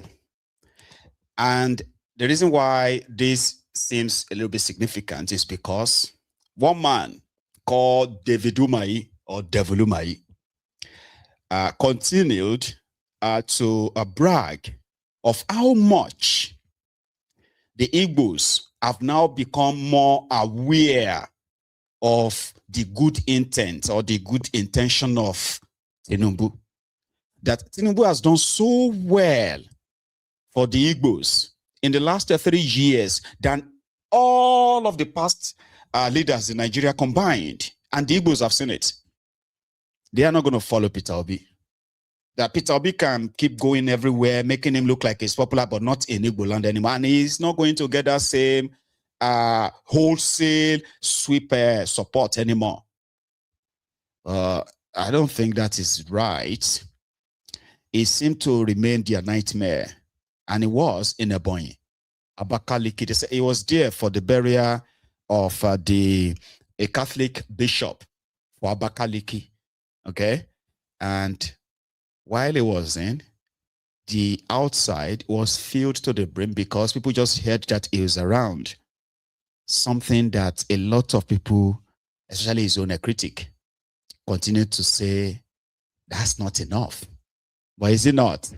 And the reason why this seems a little bit significant is because one man called Umahi or Umahi continued to brag of how much the Igbos have now become more aware of the good intent or the good intention of Tinubu. That Tinubu has done so well for the Igbos in the last 3 years than all of the past leaders in Nigeria combined. And the Igbos have seen it. They are not going to follow Peter Obi. That Peter Obi can keep going everywhere, making him look like he's popular, but not in Igbo land anymore. And he's not going to get that same wholesale sweep support anymore. I don't think that is right. It seemed to remain their nightmare. And it was in Ebonyi, Abakaliki. They said it was there for the burial of a Catholic Bishop for Abakaliki. Okay? And while it was in, the outside was filled to the brim because people just heard that he was around. Something that a lot of people, especially his own critic, continued to say, that's not enough. But is it not?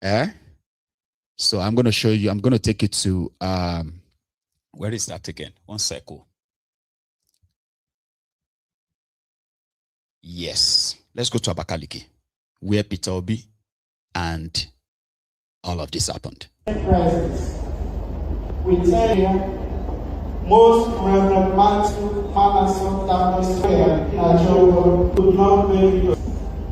Eh? So I'm going to show you, I'm going to take you to, where is that again? 1 second. Yes. Let's go to Abakaliki, where Peter Obi and all of this happened. We tell you, most Reverend Matthew Manason could not make it.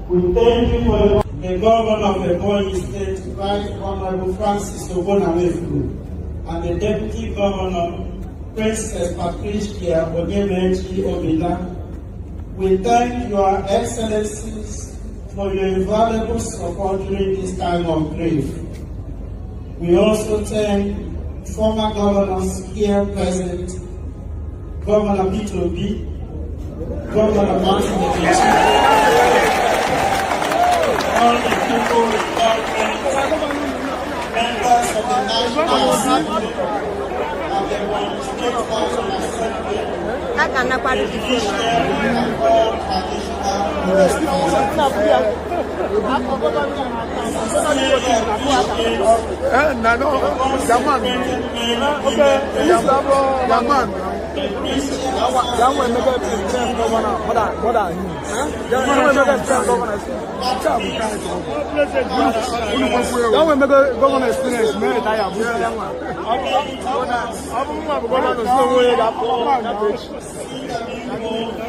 We thank you for the governor of the Ebonyi State, Right Honorable Francis Obonawefu, and the Deputy Governor, Princess Patricia Ogemechi Obila. We thank your excellencies for your invaluable support during this time of grief. We also thank former governors here present, Governor Peter Obi, Governor Martin all the people in government, members of the National Assembly, and the Ebonyi State House of Assembly, the judiciary, and all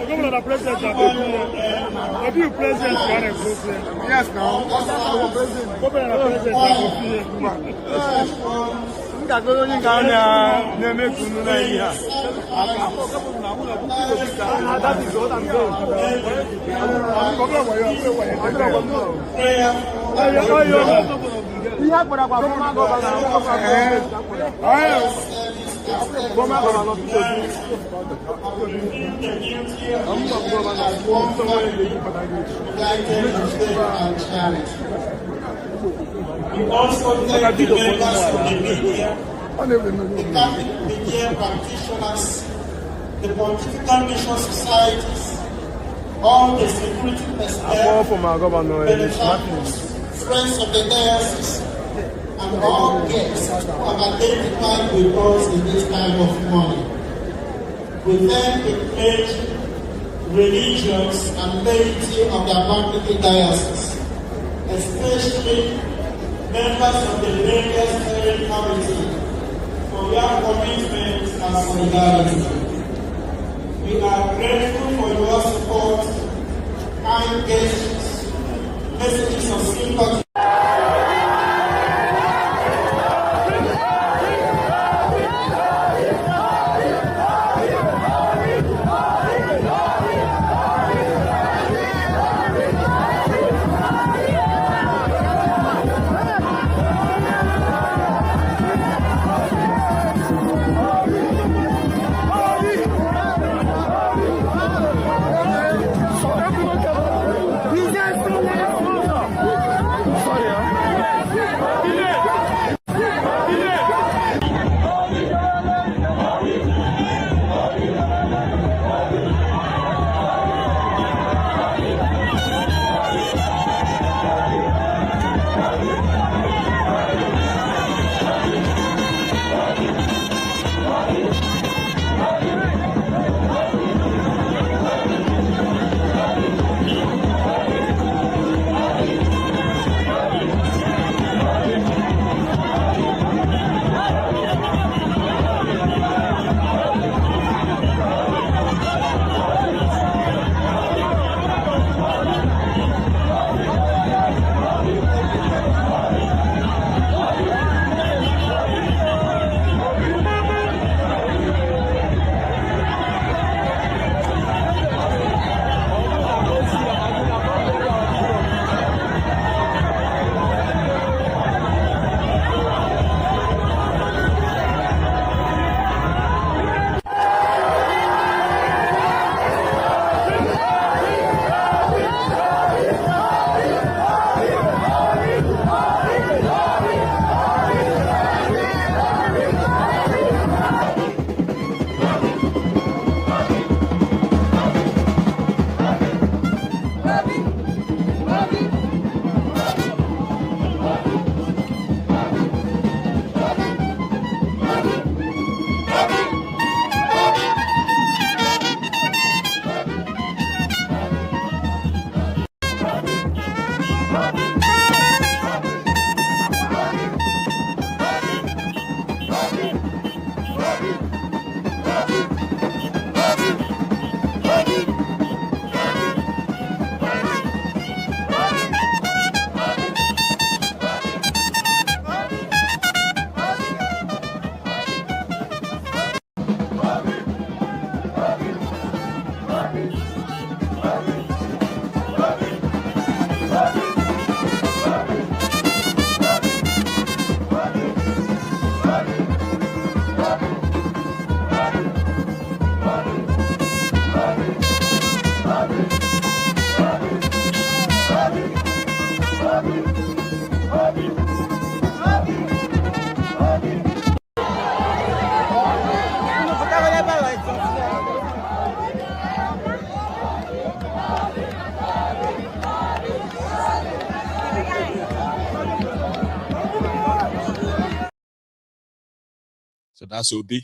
Governor, President, yes, now. We also thank the members of the media, the Catholic media practitioners, the Pontifical Mission Societies, all the security personnel, benefactors, friends of the diocese, and all guests who have identified with us in this time of mourning. We thank the clergy, religions, and laity of the Abakaliki diocese, especially members of the various steering committee, for your commitment and solidarity. We are grateful for your support, kind gestures, messages of sympathy. So that's Obi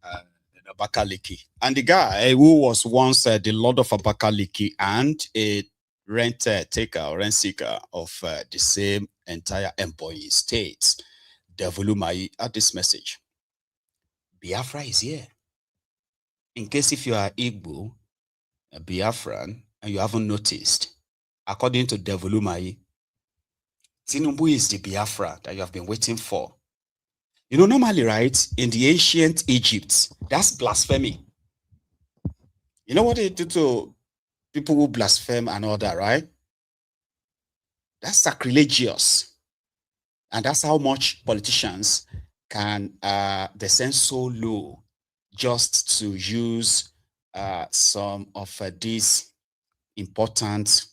in Abakaliki. And the guy who was once the Lord of Abakaliki and a rent taker or rent seeker of the same entire Ebonyi state, Umahi, at this message. Biafra is here. In case if you are Igbo, a Biafran, and you haven't noticed, according to Umahi, Tinubu is the Biafra that you have been waiting for. You know, normally, right, in the ancient Egypt, that's blasphemy. You know what they do to people who blaspheme and all that, right? That's sacrilegious. And that's how much politicians can descend so low just to use some of these important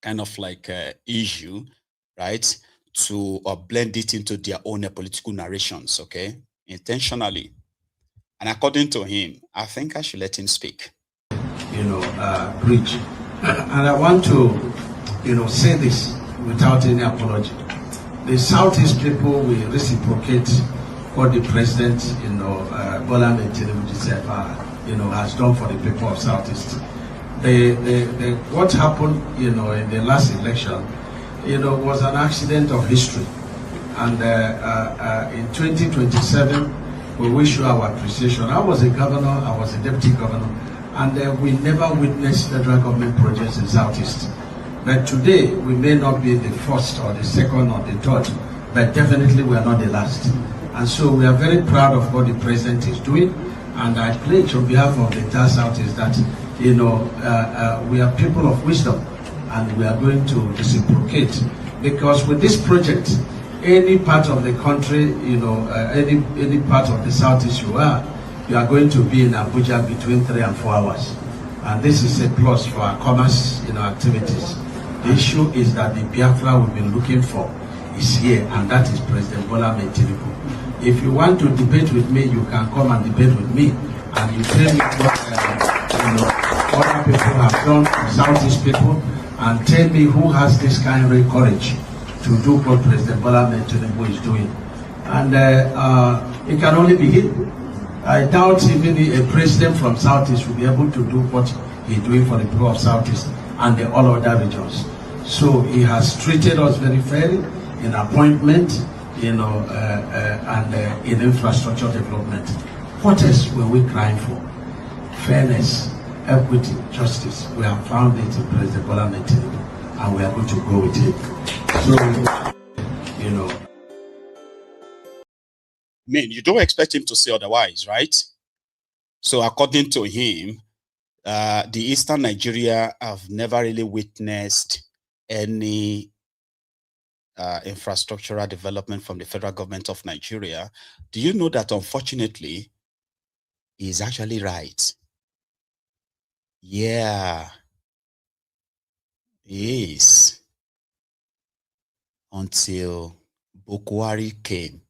kind of like issue, right, to blend it into their own political narrations, okay, intentionally. And according to him, I think I should let him speak. You know, preach. And I want to, you know, say this without any apology. The Southeast people will reciprocate what the president, you know, Bola Ahmed Tinubu, you know, has done for the people of Southeast. What happened, you know, in the last election, you know, was an accident of history. And in 2027, we wish you our appreciation. I was a governor, I was a deputy governor, and we never witnessed federal government projects in Southeast. But today, we may not be the first or the second or the third, but definitely we are not the last. And so we are very proud of what the president is doing. And I pledge on behalf of the entire Southeast that, you know, we are people of wisdom, and we are going to reciprocate. Because with this project, any part of the country, you know, any part of the Southeast you are going to be in Abuja between 3 and 4 hours. And this is a plus for our commerce, you know, activities. The issue is that the Biafra we've been looking for is here, and that is President Bola Ahmed Tinubu. If you want to debate with me, you can come and debate with me, and you tell me what you know, other people have done, Southeast people, and tell me who has this kind of courage to do what President Bola Ahmed Tinubu is doing. And it can only be him. I doubt even a president from Southeast will be able to do what he's doing for the people of Southeast and the all other regions. So he has treated us very fairly in appointment, you know, and in infrastructure development. What else were we crying for? Fairness, equity, justice. We have found it in President Bola Ahmed Tinubu, and we are going to go with it. So, you know. I mean, you don't expect him to say otherwise, right? So according to him, the Eastern Nigeria have never really witnessed any infrastructural development from the federal government of Nigeria. Do you know that, unfortunately, he's actually right? Yeah, he is. Until Bukwari came,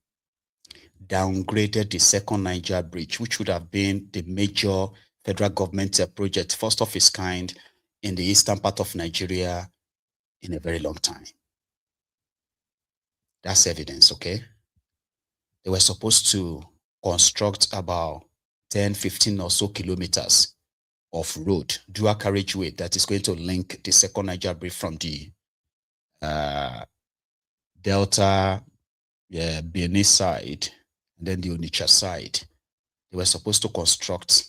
downgraded the second Niger bridge, which would have been the major federal government project, first of its kind in the eastern part of Nigeria in a very long time. That's evidence, okay? They were supposed to construct about 10, 15 or so kilometers of road, dual carriageway, that is going to link the second Niger bridge from the Delta Benin side and then the Onitsha side. They were supposed to construct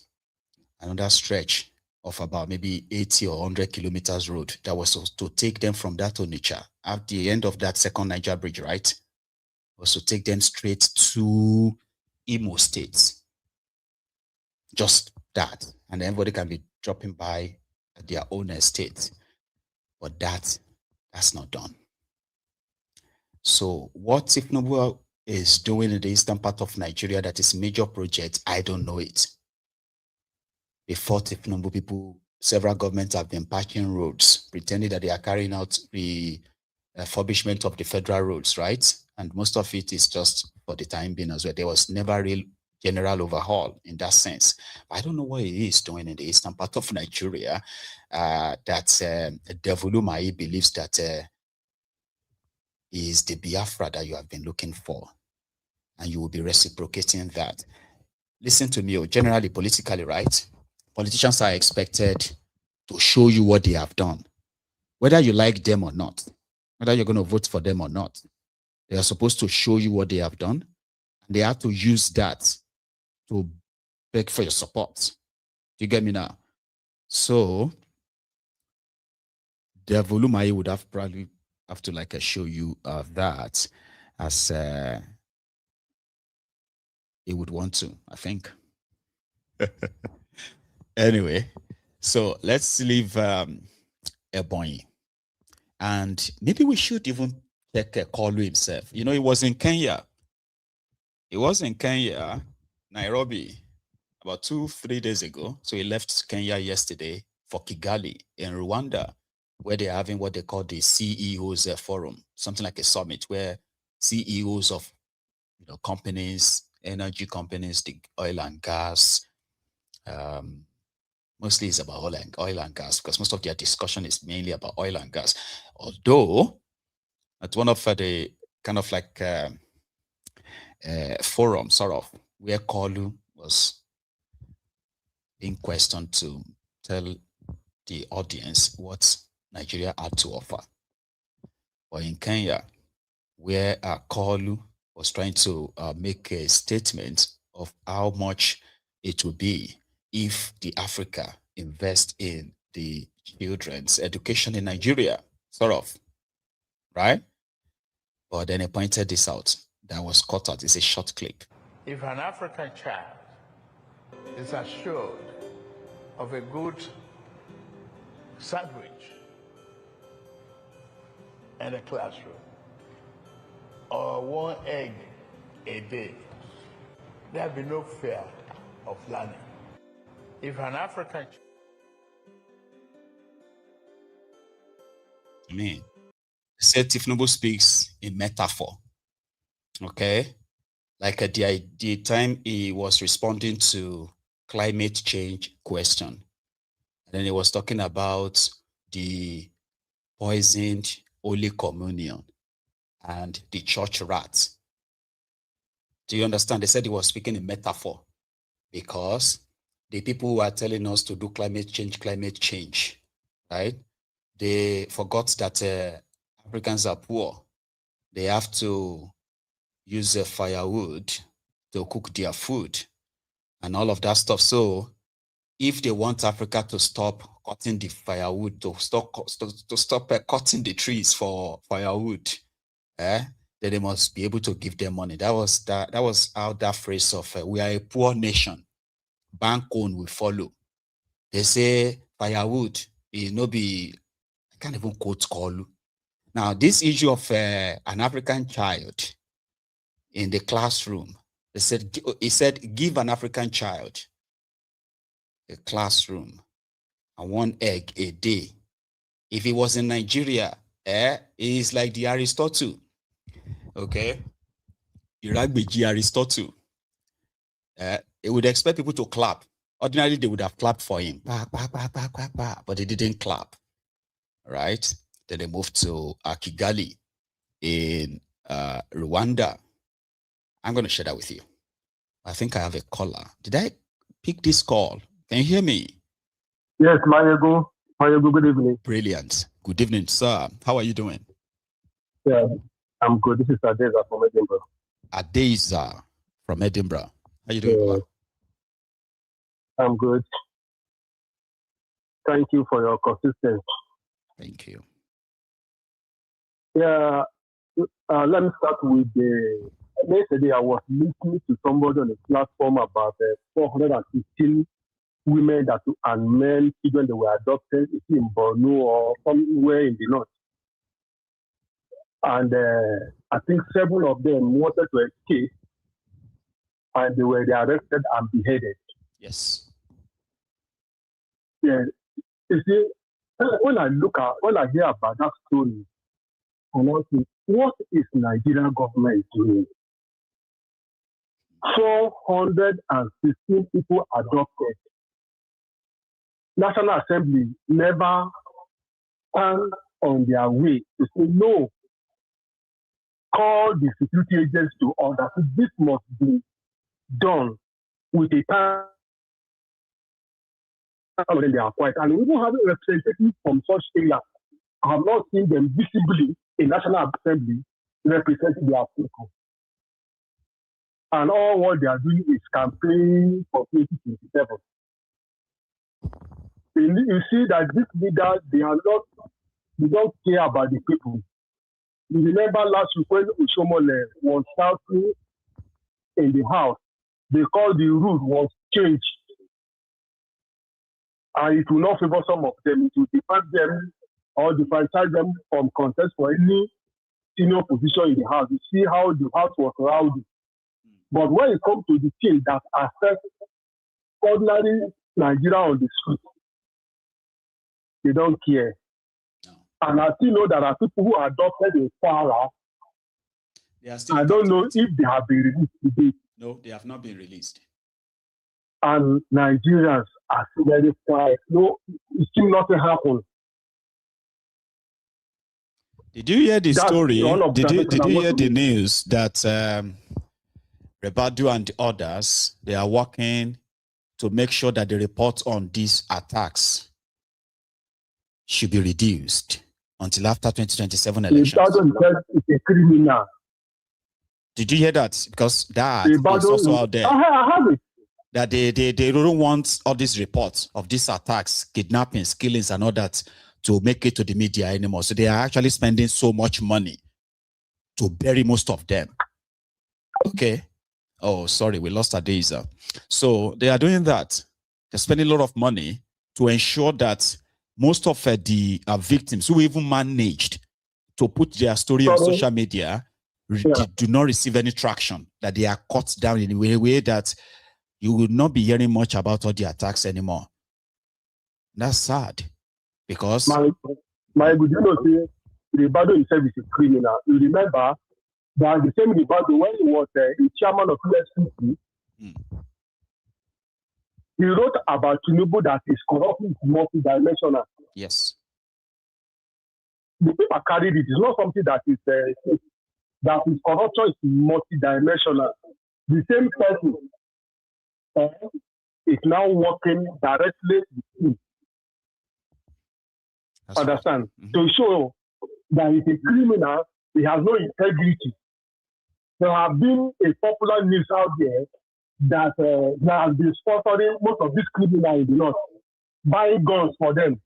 another stretch of about maybe 80 or 100 kilometers road that was to take them from that Onitsha at the end of that second Niger bridge, right? Was to take them straight to Imo State. Just that. And everybody can be dropping by at their own estate. But that's not done. So what Tinubu is doing in the eastern part of Nigeria that is a major project, I don't know it. Before Tinubu, people, several governments have been patching roads, pretending that they are carrying out the refurbishment of the federal roads, right? And most of it is just for the time being as well. There was never a real general overhaul in that sense. But I don't know what he is doing in the eastern part of Nigeria that Umahi believes that is the Biafra that you have been looking for. and you will be reciprocating that. Listen to me, generally, politically, right? Politicians are expected to show you what they have done. Whether you like them or not, whether you're going to vote for them or not, they are supposed to show you what they have done. And they have to use that to beg for your support. Do you get me now? So, the Volumai would have probably have to like show you that as he would want to, I think. Anyway, so let's leave Ebonyi. And maybe we should even check Kalu himself. You know, he was in Kenya. He was in Kenya, Nairobi, about 2-3 days ago. So he left Kenya yesterday for Kigali in Rwanda, where they're having what they call the CEOs Forum, something like a summit where CEOs of companies, energy companies, the oil and gas, mostly it's about oil and gas, because most of their discussion is mainly about oil and gas. Although, at one of the kind of like forum, sort of, where Kalu was being questioned to tell the audience what Nigeria had to offer. Or in Kenya, where Kalu was trying to make a statement of how much it would be if the Africa invest in the children's education in Nigeria, sort of, right? But then he pointed this out. That was cut out. It's a short clip. If an African child is assured of a good sandwich in a classroom, or 1 egg a day, there will be no fear of learning. If an African said Tinubu speaks in metaphor, okay? Like at the time he was responding to climate change question, and then he was talking about the poisoned Holy Communion and the church rats. Do you understand? They said he was speaking in metaphor because the people who are telling us to do climate change, right? They forgot that Africans are poor. They have to use firewood to cook their food and all of that stuff. So if they want Africa to stop cutting the firewood, to stop cutting the trees for firewood, then they must be able to give them money. That was how that phrase of we are a poor nation, bank own will follow. They say firewood is no be, I can't even quote Kalu. Now, this issue of an African child in the classroom, he said, give an African child a classroom and 1 egg a day. If he was in Nigeria, it's like the Aristotle. Okay? Iragbeji Aristotle. It would expect people to clap. Ordinarily, they would have clapped for him. But they didn't clap. Right? Then they moved to Kigali in Rwanda. I'm going to share that with you. I think I have a caller. Did I pick this call? Can you hear me? Yes, Mayego. Mayego, good evening. Brilliant. Good evening, sir. How are you doing? Yeah, I'm good. This is Adeza from Edinburgh. Adeza from Edinburgh. How you doing, I'm good. Thank you for your consistency. Thank you. Yeah, let me start with yesterday I was listening to somebody on the platform about 415 women and men, children that were adopted in Borno or somewhere in the north. And I think 7 of them wanted to escape, and they were arrested and beheaded. Yes. Yeah. You see, when I hear about that story, and I think, what is Nigerian government doing? 416 people adopted. National Assembly never stand on their way to say no. call the security agents to order. So this must be done with a time when they are quiet. And we don't have representatives from such areas. I have not seen them visibly in National Assembly representing their people. And all what they are doing is campaigning for 2027. You see that these leaders, they don't care about the people. You remember last week when Ushomole was shouting in the house, they called the rule was changed. And it will not favor some of them. It will depart them or differentiate them from contest for any senior position in the house. You see how the house was rowdy. But when it comes to the things that affect ordinary Nigeria on the street, they don't care. And I still know there are people who adopted a power. I don't know if they have been released today. No, they have not been released. And Nigerians are still very quiet. No, it's still nothing happened. Did you hear the story? Did you hear the news that Rebadu and the others, they are working to make sure that the report on these attacks should be reduced until after 2027 elections? It's a criminal. Did you hear that? Because that is also out there. I have it. That they don't want all these reports of these attacks, kidnappings, killings, and all that to make it to the media anymore. So they are actually spending so much money to bury most of them. Okay. Oh, sorry, we lost Adeza. So they are doing that. They're spending a lot of money to ensure that most of the victims who even managed to put their story on social media do not receive any traction, that they are cut down in a way that you will not be hearing much about all the attacks anymore. That's sad. Because my good, Ribado himself is a criminal. You remember that the same Ribado, when he was the chairman of USPC, he wrote about Tinubu that is corruption is multidimensional. Yes. The people carried it. It's not something that is corruption is multidimensional. The same person is now working directly with him. Understand? To show that he's a criminal, he has no integrity. There have been a popular news out there that has been sponsoring most of these criminals in the north, buying guns for them.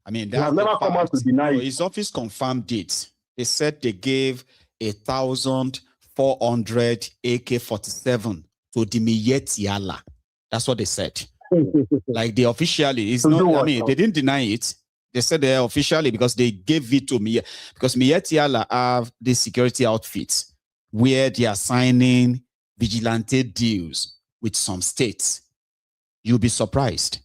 I mean, they have never come out to deny it. His office confirmed it. They said they gave 1,400 AK-47 to the Miyetti. That's what they said. Like they officially, it's not, I mean, they didn't deny it. They said they officially because they gave it to me. Because Miyetti have the security outfits where they are signing vigilante deals with some states. You'll be surprised.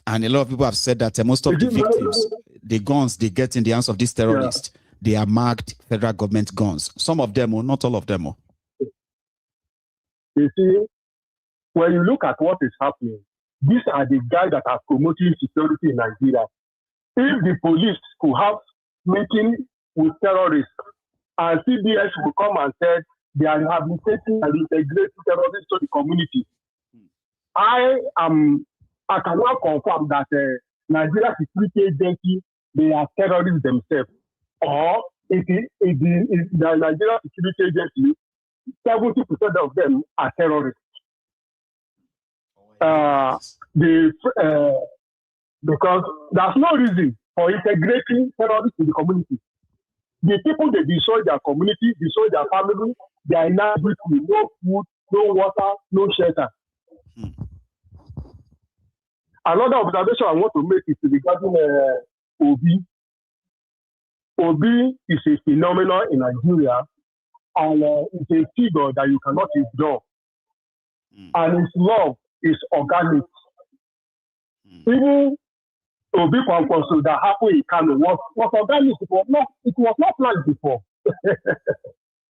And a lot of people have said that most of the victims, the guns they get in the hands of these terrorists, they are marked federal government guns. Some of them, or not all of them. You see, when you look at what is happening, these are the guys that are promoting security in Nigeria. If the police could have meeting with terrorists and CBS will come and say they are rehabilitating and integrating terrorists to the community, I cannot confirm that Nigeria Security Agency, they are terrorists themselves. Or if the Nigeria Security Agency, 70% of them are terrorists. Because there's no reason for integrating terrorists in the community. The people, they destroy their community, destroy their family, they are now with no food, no water, no shelter. Another observation I want to make is regarding Obi. Obi is a phenomenon in Nigeria, and it's a figure that you cannot ignore. And his love is organic. Even Obi and Kwankwaso that happened in Kano was organic. It was not planned before.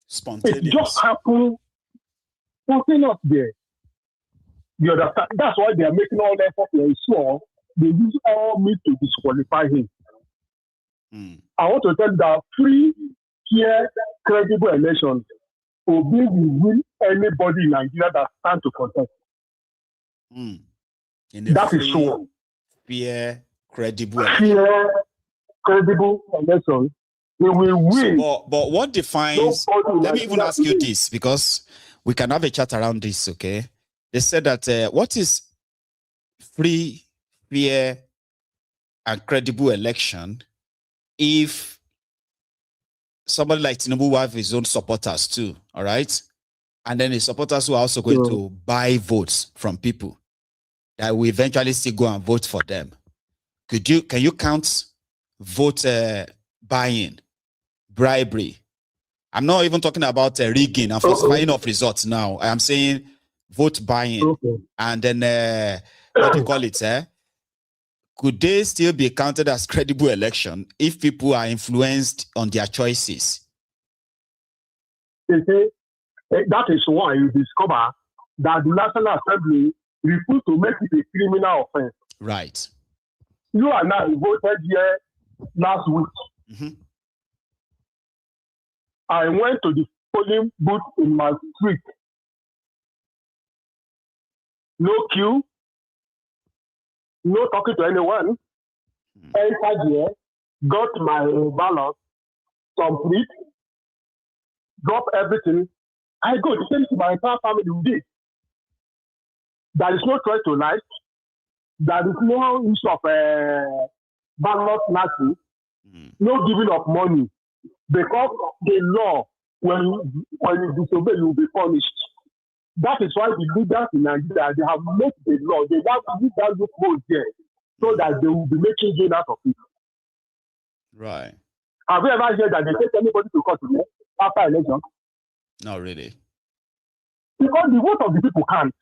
Spontaneous. It just happened spontaneous there. You understand? That's why they are making all effort to ensure they use all means to disqualify him. I want to tell you that free, fair, credible elections, Obi will win anybody in Nigeria that stands to contest. That is sure. Fair, credible elections, they will win. But what defines? Let me even ask you this, because we can have a chat around this. Okay, they said that what is free, fair, and credible election if somebody like Tinubu will have his own supporters too, all right? And then his supporters who are also going to buy votes from people that will eventually still go and vote for them. Can you count vote buying, bribery? I'm not even talking about rigging and falsifying of results now. I am saying vote buying. And then what do you call it? Could they still be counted as credible election if people are influenced on their choices? That is why you discover that the National Assembly refused to make it a criminal offense. Right. You and I voted here last week. I went to the polling booth in my street. No queue. No talking to anyone. Entered here, got my ballot, complete, drop everything. I go the same to my entire family with this. There is no choice to life. There is no use of ballot snatching, no giving of money. Because the law, when you disobey, you will be punished. That is why the leaders in Nigeria, they have made the law. They have to leave that loophole there so that they will be making gain out of it. Right. Have you ever heard that they take anybody to court today after election? Not really. Because the vote of the people can't.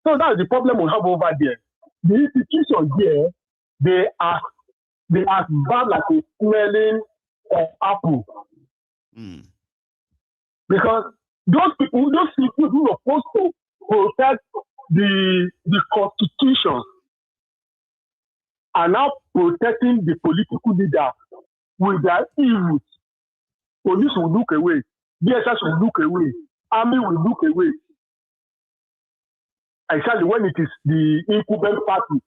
So that's the problem we have over there. The institutions here, they are bad like a smelling apple. Because those people who are supposed to protect the constitution are now protecting the political leader with their evils. Police will look away. DSS will look away. Army will look away. Especially when it is the incumbent party.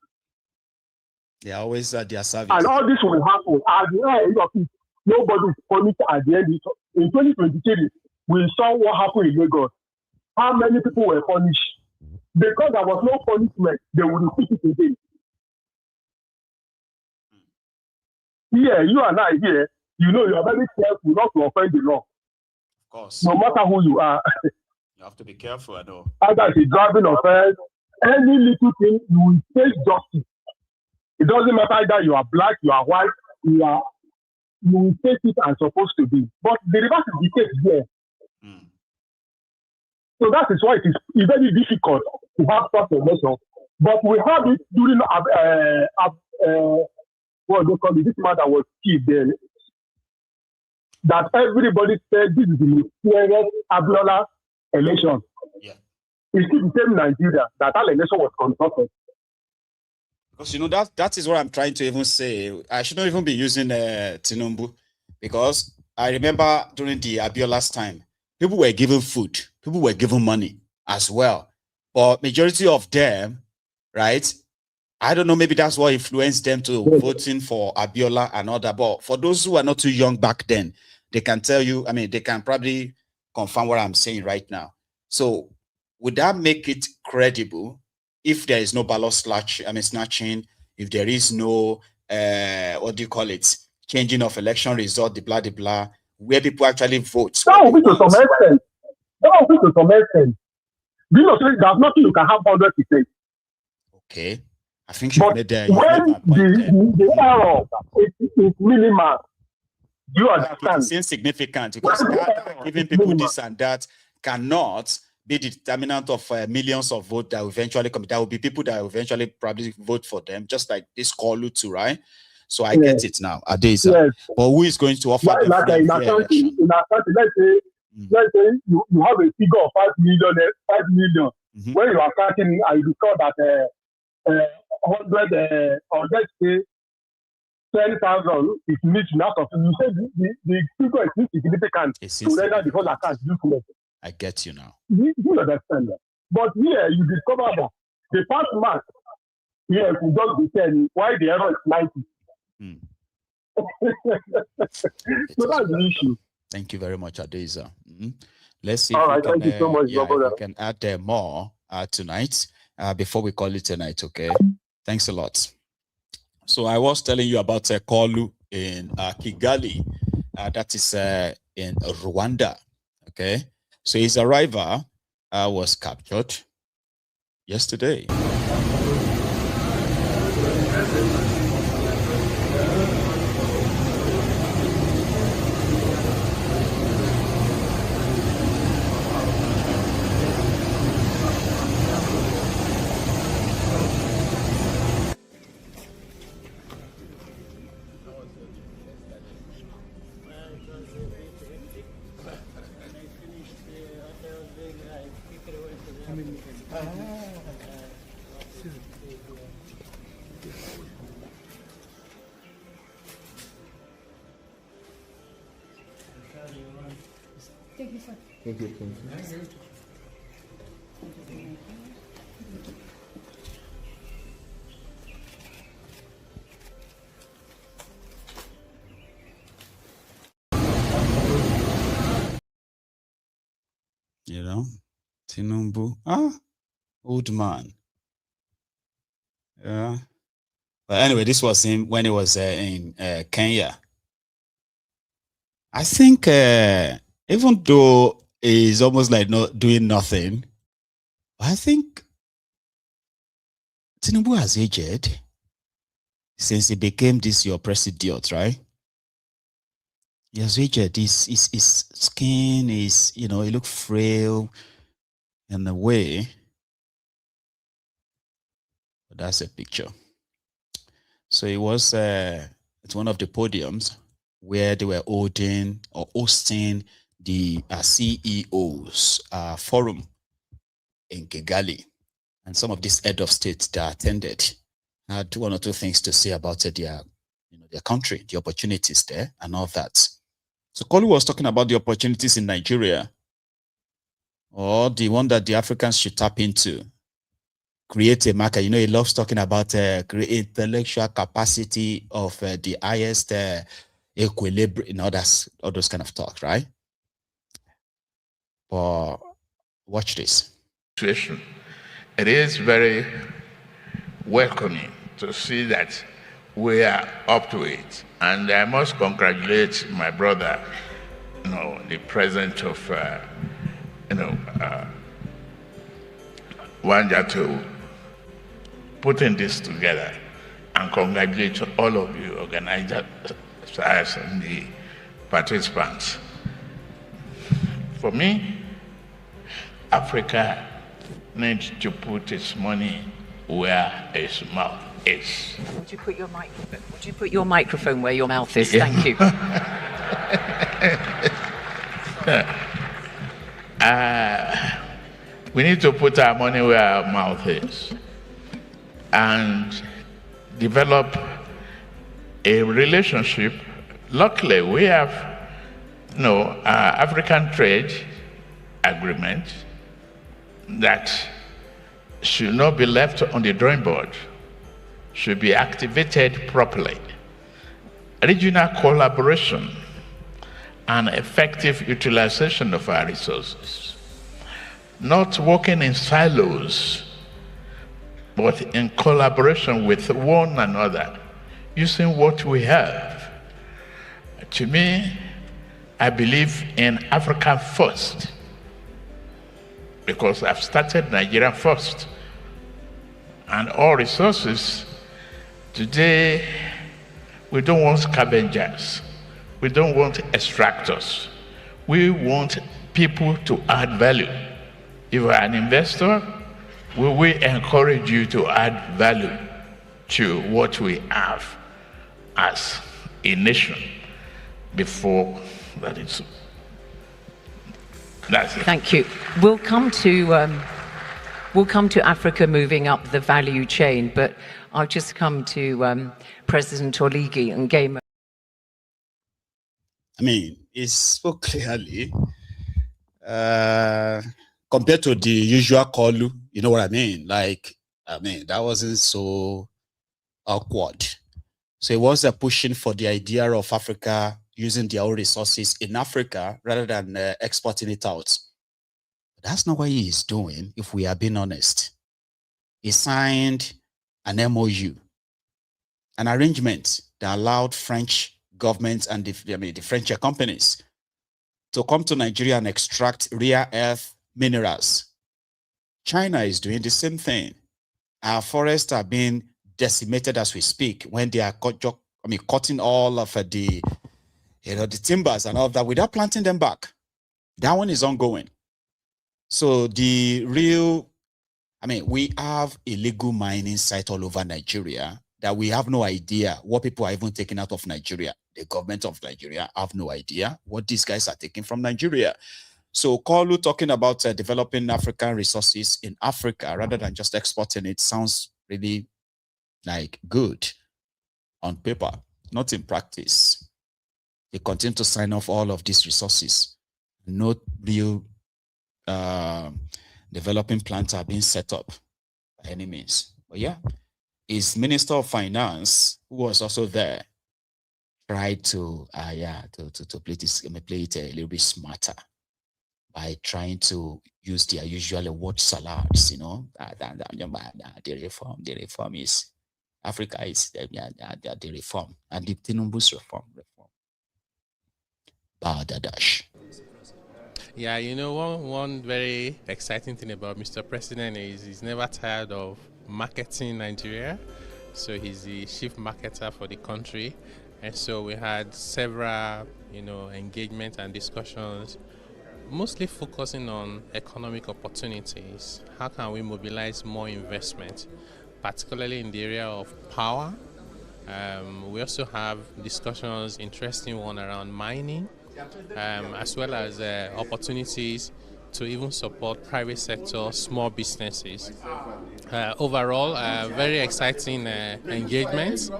They are always at their service. And all this will happen at the end of it. Nobody is punished at the end. In 2023, we saw what happened in Lagos. How many people were punished? Because there was no punishment, they will repeat it again. Here, you and I here, you know you are very careful not to offend the law. Of course. No matter who you are. You have to be careful, I know. Either it's a driving offense, any little thing, you will face justice. It doesn't matter either you are black, you are white, you will face it as supposed to be. But the reverse is the case here. So that is why it is very difficult to have such a election. But we had it during what they call it, this man that was killed there. That everybody said this is the fairest Abiola election. Yeah. It's still the same Nigeria that election was conducted. Because you know that is what I'm trying to even say. I shouldn't even be using Tinubu, because I remember during the Abiola's time, people were given food, people were given money as well. But majority of them, right? I don't know, maybe that's what influenced them to voting for Abiola and all that. But for those who are not too young back then, they can tell you, I mean, they can probably confirm what I'm saying right now. So would that make it credible if there is no ballot snatching, if there is no, what do you call it, changing of election result, the blah, the blah, where people actually vote? That will be to some extent. That will be to some extent. Do you know, there's nothing you can have 100%. Okay. I think you made that. When the error is minimal, do you understand? It's insignificant, because giving people this and that cannot be the determinant of millions of votes that will eventually come. There will be people that will eventually probably vote for them, just like this Kolutu, right? So I get it now, Adesa. Yes. But who is going to offer them free election? Let's say you have a figure of 5 million. When you are starting, I discover that 100, or let's say 10,000 is missing out of it. You said the figure is insignificant to render the whole account useless. I get you now. You understand that? But here you discover that the past mark here could just be 10, why the error is 90. So that's the issue. Thank you very much, Adeza. Let's see if we can, thank you so much, if we can add more tonight before we call it tonight, okay? Thanks a lot. So I was telling you about Kolu in Kigali, that is in Rwanda, okay? So his arrival was captured yesterday. Thank you, sir. Thank you. You know, Tinubu, old man. Yeah. But anyway, this was him when he was in Kenya. I think even though he's almost like not doing nothing, I think Tinubu has aged since he became this your president, right? He has aged. His skin is, you know, he looks frail in a way. But that's a picture. So it was at one of the podiums where they were holding or hosting the CEOs forum in Kigali. And some of these head of states that attended had one or two things to say about their country, the opportunities there and all that. So Kolu was talking about the opportunities in Nigeria, or the one that the Africans should tap into. Create a market. You know, he loves talking about intellectual capacity of the highest equilibrium, all those kind of talk, right? But watch this. It is very welcoming to see that we are up to it. And I must congratulate my brother, the president of, Hayattu, putting this together, and congratulate all of you organizers and the participants. For me, Africa needs to put its money where its mouth is. Would you put your microphone where your mouth is? Yeah. Thank you. We need to put our money where our mouth is and develop a relationship. Luckily, we have African trade agreement that should not be left on the drawing board, should be activated properly. Regional collaboration and effective utilization of our resources. Not working in silos, but in collaboration with one another, using what we have. To me, I believe in Africa first, because I've started Nigeria first. And all resources, today, we don't want scavengers. We don't want extractors. We want people to add value. If you're an investor, we will encourage you to add value to what we have as a nation before that is. That's it. Thank you. We'll come to we'll come to Africa moving up the value chain, but I'll just come to President Oligi and Gamer. I mean, it's so clearly compared to the usual call, you know what I mean? Like, I mean, that wasn't so awkward. So it was pushing for the idea of Africa using their own resources in Africa rather than exporting it out. But that's not what he is doing, if we are being honest. He signed an MOU, an arrangement that allowed French government and the French companies to come to Nigeria and extract rare earth minerals. China is doing the same thing. Our forests are being decimated as we speak when they are cutting all of the timbers and all that without planting them back. That one is ongoing. So the real, we have illegal mining sites all over Nigeria that we have no idea what people are even taking out of Nigeria. The government of Nigeria have no idea what these guys are taking from Nigeria. So Kolu talking about developing African resources in Africa rather than just exporting it sounds really like good on paper, not in practice. They continue to sign off all of these resources. No real developing plants are being set up by any means. But yeah, his Minister of Finance, who was also there, tried to play it a little bit smarter by trying to use their usual word salads, the reform is Africa is the reform and the Tinubu's reform. Badadash. Yeah, one very exciting thing about Mr. President is he's never tired of marketing Nigeria. So he's the chief marketer for the country. And so we had several, engagements and discussions, mostly focusing on economic opportunities. How can we mobilize more investment, particularly in the area of power? We also have discussions, interesting one around mining, as well as opportunities to even support private sector, small businesses. Overall, very exciting engagements.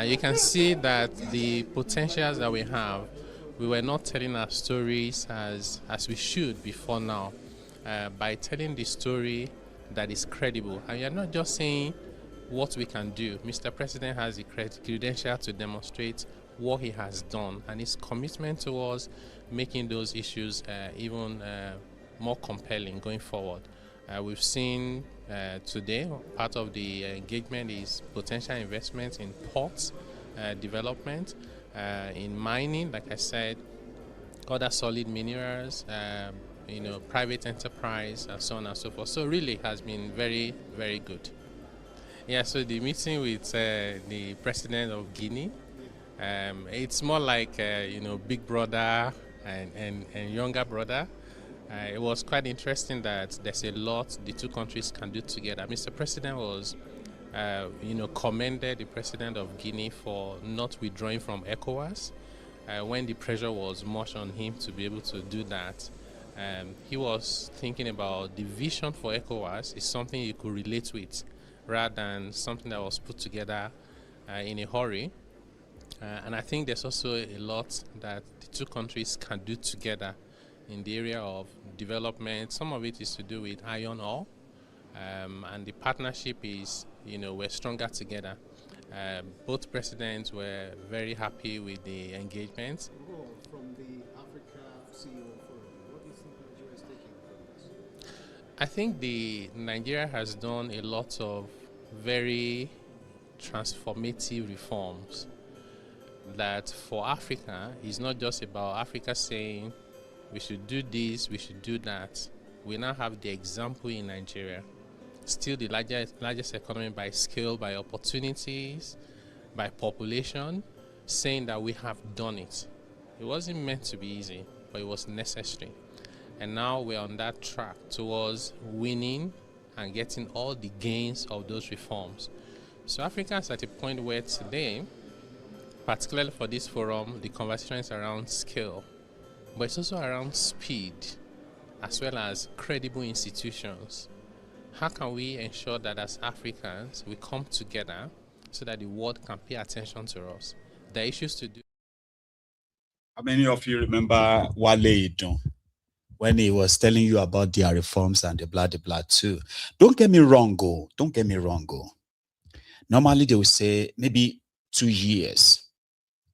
You can see that the potentials that we have, we were not telling our stories as we should before now. By telling the story that is credible. And you're not just saying what we can do. Mr. President has the credential to demonstrate what he has done and his commitment towards making those issues even more compelling going forward. We've seen today, part of the engagement is potential investments in ports, development, in mining, like I said, other solid minerals, private enterprise, and so on and so forth. So really has been very, very good. Yeah, so the meeting with the president of Guinea, it's more like, big brother and younger brother. It was quite interesting that there's a lot the two countries can do together. Mr. President was, commended the president of Guinea for not withdrawing from ECOWAS when the pressure was much on him to be able to do that. He was thinking about the vision for ECOWAS is something you could relate with rather than something that was put together in a hurry. And I think there's also a lot that the two countries can do together in the area of development. Some of it is to do with iron ore, and the partnership is, we're stronger together. Both presidents were very happy with the engagement. From the Africa CEO Forum, what do you think Nigeria is taking from this? I think Nigeria has done a lot of very transformative reforms that for Africa is not just about Africa saying we should do this, we should do that. We now have the example in Nigeria. Still the largest economy by scale, by opportunities, by population, saying that we have done it. It wasn't meant to be easy, but it was necessary. And now we're on that track towards winning and getting all the gains of those reforms. So Africa is at a point where today, particularly for this forum, the conversation is around scale, but it's also around speed, as well as credible institutions. how can we ensure that as Africans we come together so that the world can pay attention to us? The issues to do. How many of you remember Wale Idun when he was telling you about their reforms and the blah too? Don't get me wrong, go. Don't get me wrong, go. Normally they will say maybe 2 years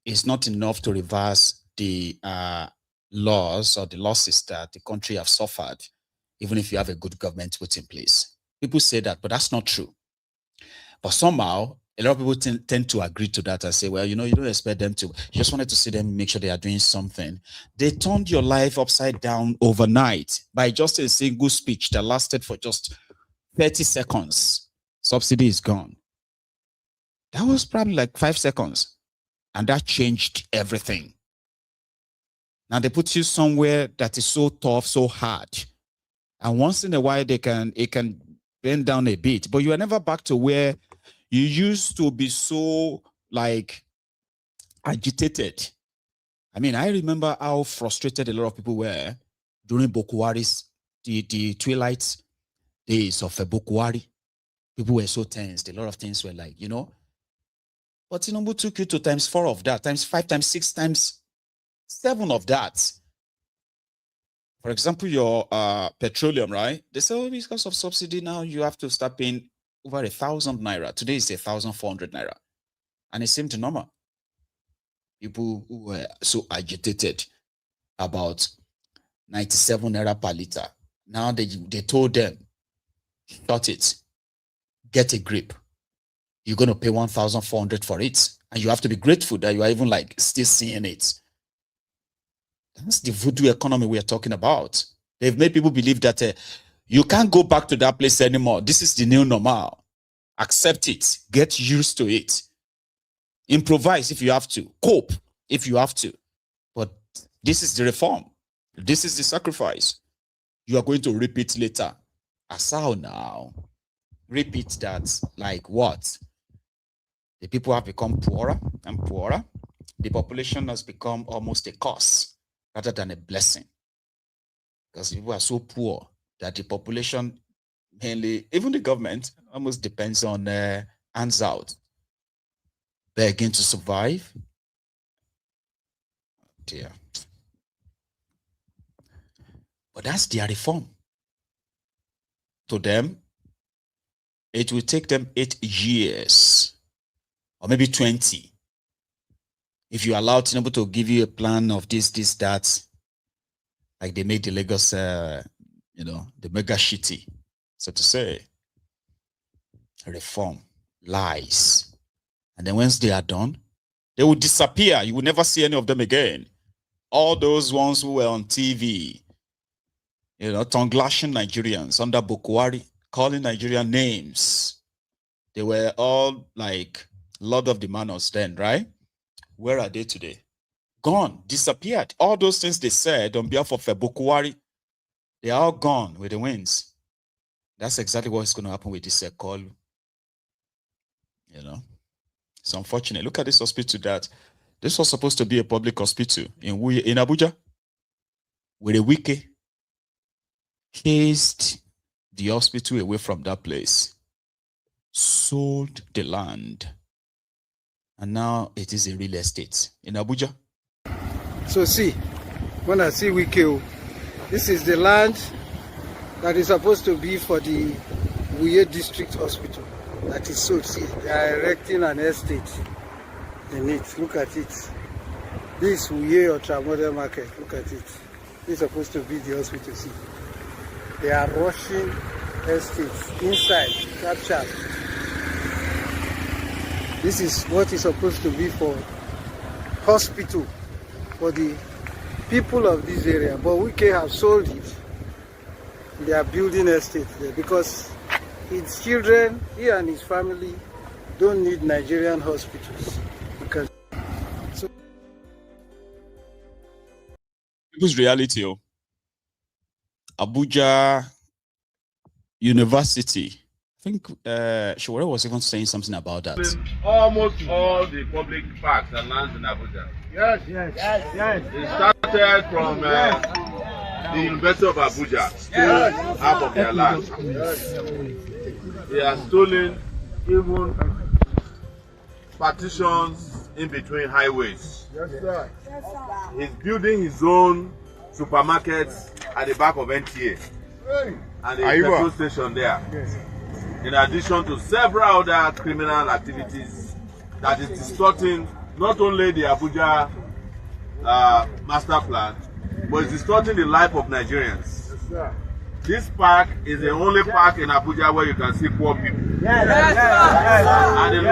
is not enough to reverse the laws or the losses that the country have suffered, even if you have a good government put in place. People say that, but that's not true. But somehow, a lot of people tend to agree to that and say, well, you know, you don't expect them to. You just wanted to see them make sure they are doing something. They turned your life upside down overnight by just a single speech that lasted for just 30 seconds. Subsidy is gone. That was probably like 5 seconds. And that changed everything. Now they put you somewhere that is so tough, so hard. And once in a while, it can bend down a bit. But you are never back to where you used to be so, like, agitated. I mean, I remember how frustrated a lot of people were during Bokuwari's, the twilight days of Bokuwari. People were so tense. A lot of things were like, you know. But Tinubu took you to times 4 of that, times 5, times 6, times 7 of that. For example, your petroleum, right? They say, oh, because of subsidy now, you have to start paying over 1,000 naira. Today is 1,400 naira. And it seemed normal. People who were so agitated about 97 naira per liter. Now they told them, shut it, get a grip. You're going to pay 1,400 for it. And you have to be grateful that you are even like still seeing it. That's the voodoo economy we are talking about. They've made people believe that you can't go back to that place anymore. This is the new normal. Accept it. Get used to it. Improvise if you have to. Cope if you have to. But this is the reform. This is the sacrifice. You are going to repeat later. As how now? Repeat that like what? The people have become poorer and poorer. The population has become almost a curse rather than a blessing. Because people are so poor that the population, mainly, even the government, almost depends on hands out, begging to survive. Dear. But that's their reform. To them, it will take them 8 years, or maybe 20. If you allow Tinubu to give you a plan of this, that, like they made the Lagos, the mega shitty, so to say, reform, lies. And then once they are done, they will disappear. You will never see any of them again. All those ones who were on TV, tongue-lashing Nigerians under Bokuwari, calling Nigerian names. They were all like Lord of the Manors then, right? Where are they today? Gone, disappeared. All those things they said on behalf of Bokuwari, they are all gone with the winds. That's exactly what's going to happen with this call. It's unfortunate. Look at this hospital this was supposed to be a public hospital in Abuja, where a wiki chased the hospital away from that place, sold the land, and now it is a real estate in Abuja. So see, when I see Wiki, this is the land that is supposed to be for the Uye District Hospital that is sold. See, they are erecting an estate in it. Look at it. This Uye Ultramodern Market, look at it. This is supposed to be the hospital. See, they are rushing estates inside, sharp. This is what is supposed to be for hospital for the people of this area, but Wike have sold it. They are building estate there because his children, he and his family, don't need Nigerian hospitals. Because people's reality, Abuja University. I think Shawara was even saying something about that. Almost all the public parks and lands in Abuja. Yes. It started from the University of Abuja stole half of their land. They are stolen even partitions in between highways. He's building his own supermarkets at the back of NTA and a petrol station there. In addition to several other criminal activities that is distorting not only the Abuja master plan, but it's distorting the life of Nigerians. This park is the only park in Abuja where you can see poor people. And a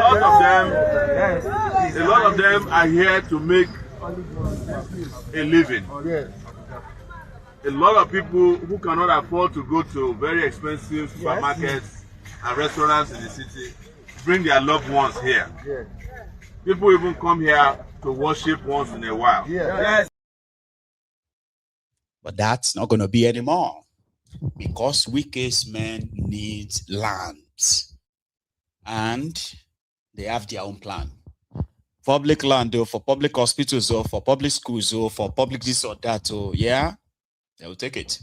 lot of them are here to make a living. A lot of people who cannot afford to go to very expensive supermarkets and restaurants in the city bring their loved ones here. People even come here to worship once in a while. But that's not going to be anymore, because Wike's men need lands and they have their own plan. Public land, though, for public hospitals, or for public schools, or for public this or that, or yeah, they will take it.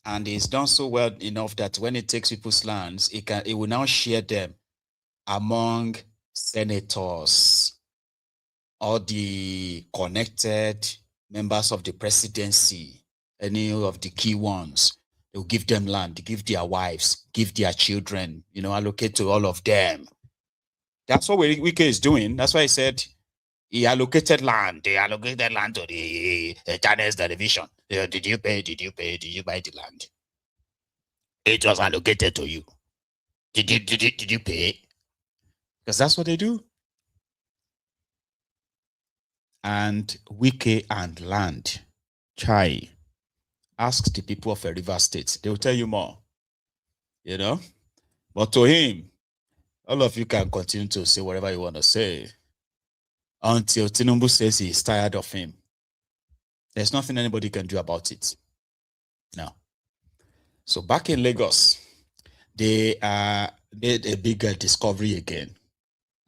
And it's done so well enough that when it takes people's lands, it will now share them among senators or the connected members of the presidency, any of the key ones. They'll give them land, give their wives, give their children, allocate to all of them. That's what Wike is doing. That's why he said he allocated land. They allocated land to the channels television. Did you pay? Did you pay? Did you buy the land? It was allocated to you. Did you pay? Because that's what they do. And Wike and land. Chai. Ask the people of a river state. They will tell you more. But to him, all of you can continue to say whatever you want to say until Tinubu says he's tired of him. There's nothing anybody can do about it. No. So back in Lagos, they made a bigger discovery again.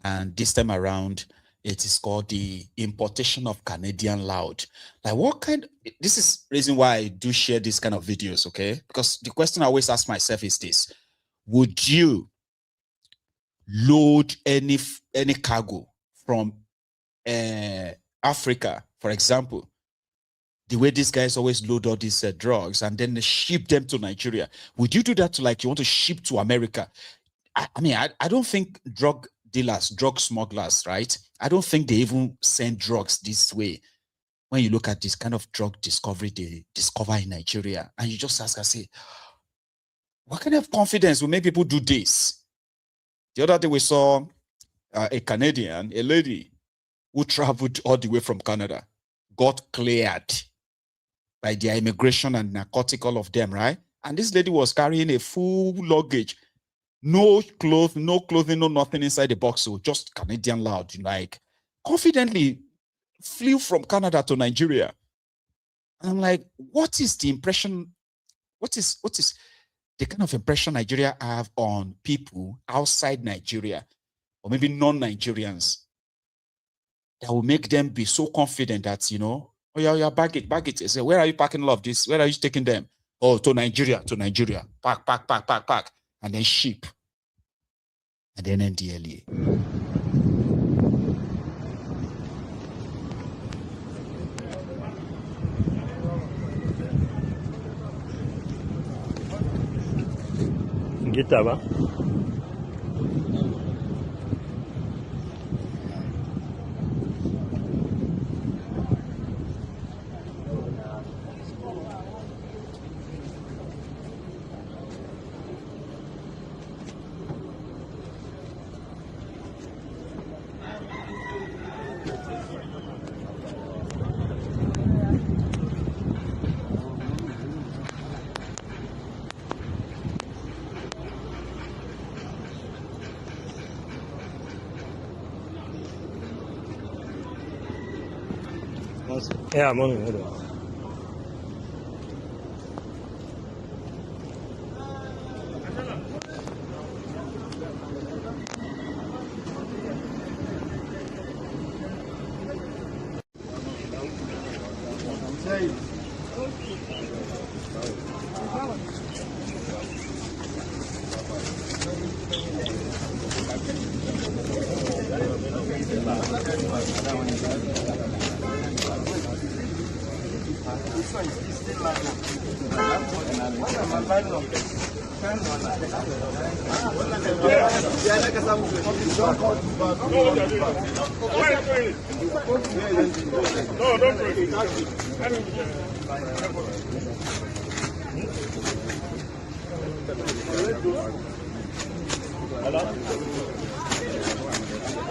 And this time around, it is called the importation of Canadian loud. Like this is the reason why I do share this kind of videos, okay? Because the question I always ask myself is this: would you load any cargo from Africa, for example, the way these guys always load all these drugs and then they ship them to Nigeria? Would you do that to, like, you want to ship to America? I don't think drug dealers, drug smugglers, right? I don't think they even send drugs this way. When you look at this kind of drug discovery they discover in Nigeria, and you just ask, I say, what kind of confidence will make people do this? The other day we saw a Canadian, a lady who traveled all the way from Canada, got cleared by their immigration and narcotic, all of them, right? And this lady was carrying a full luggage, no clothing, no nothing inside the box. So just Canadian loud, like confidently flew from Canada to Nigeria. And I'm like, what is the impression? What is the kind of impression Nigeria have on people outside Nigeria, or maybe non-Nigerians, that will make them be so confident that, oh yeah, bag it. I say, where are you packing all of this? Where are you taking them? Oh, to Nigeria. Pack. And then ship. And then NDLA. Guitarra. Yeah, I'm on it.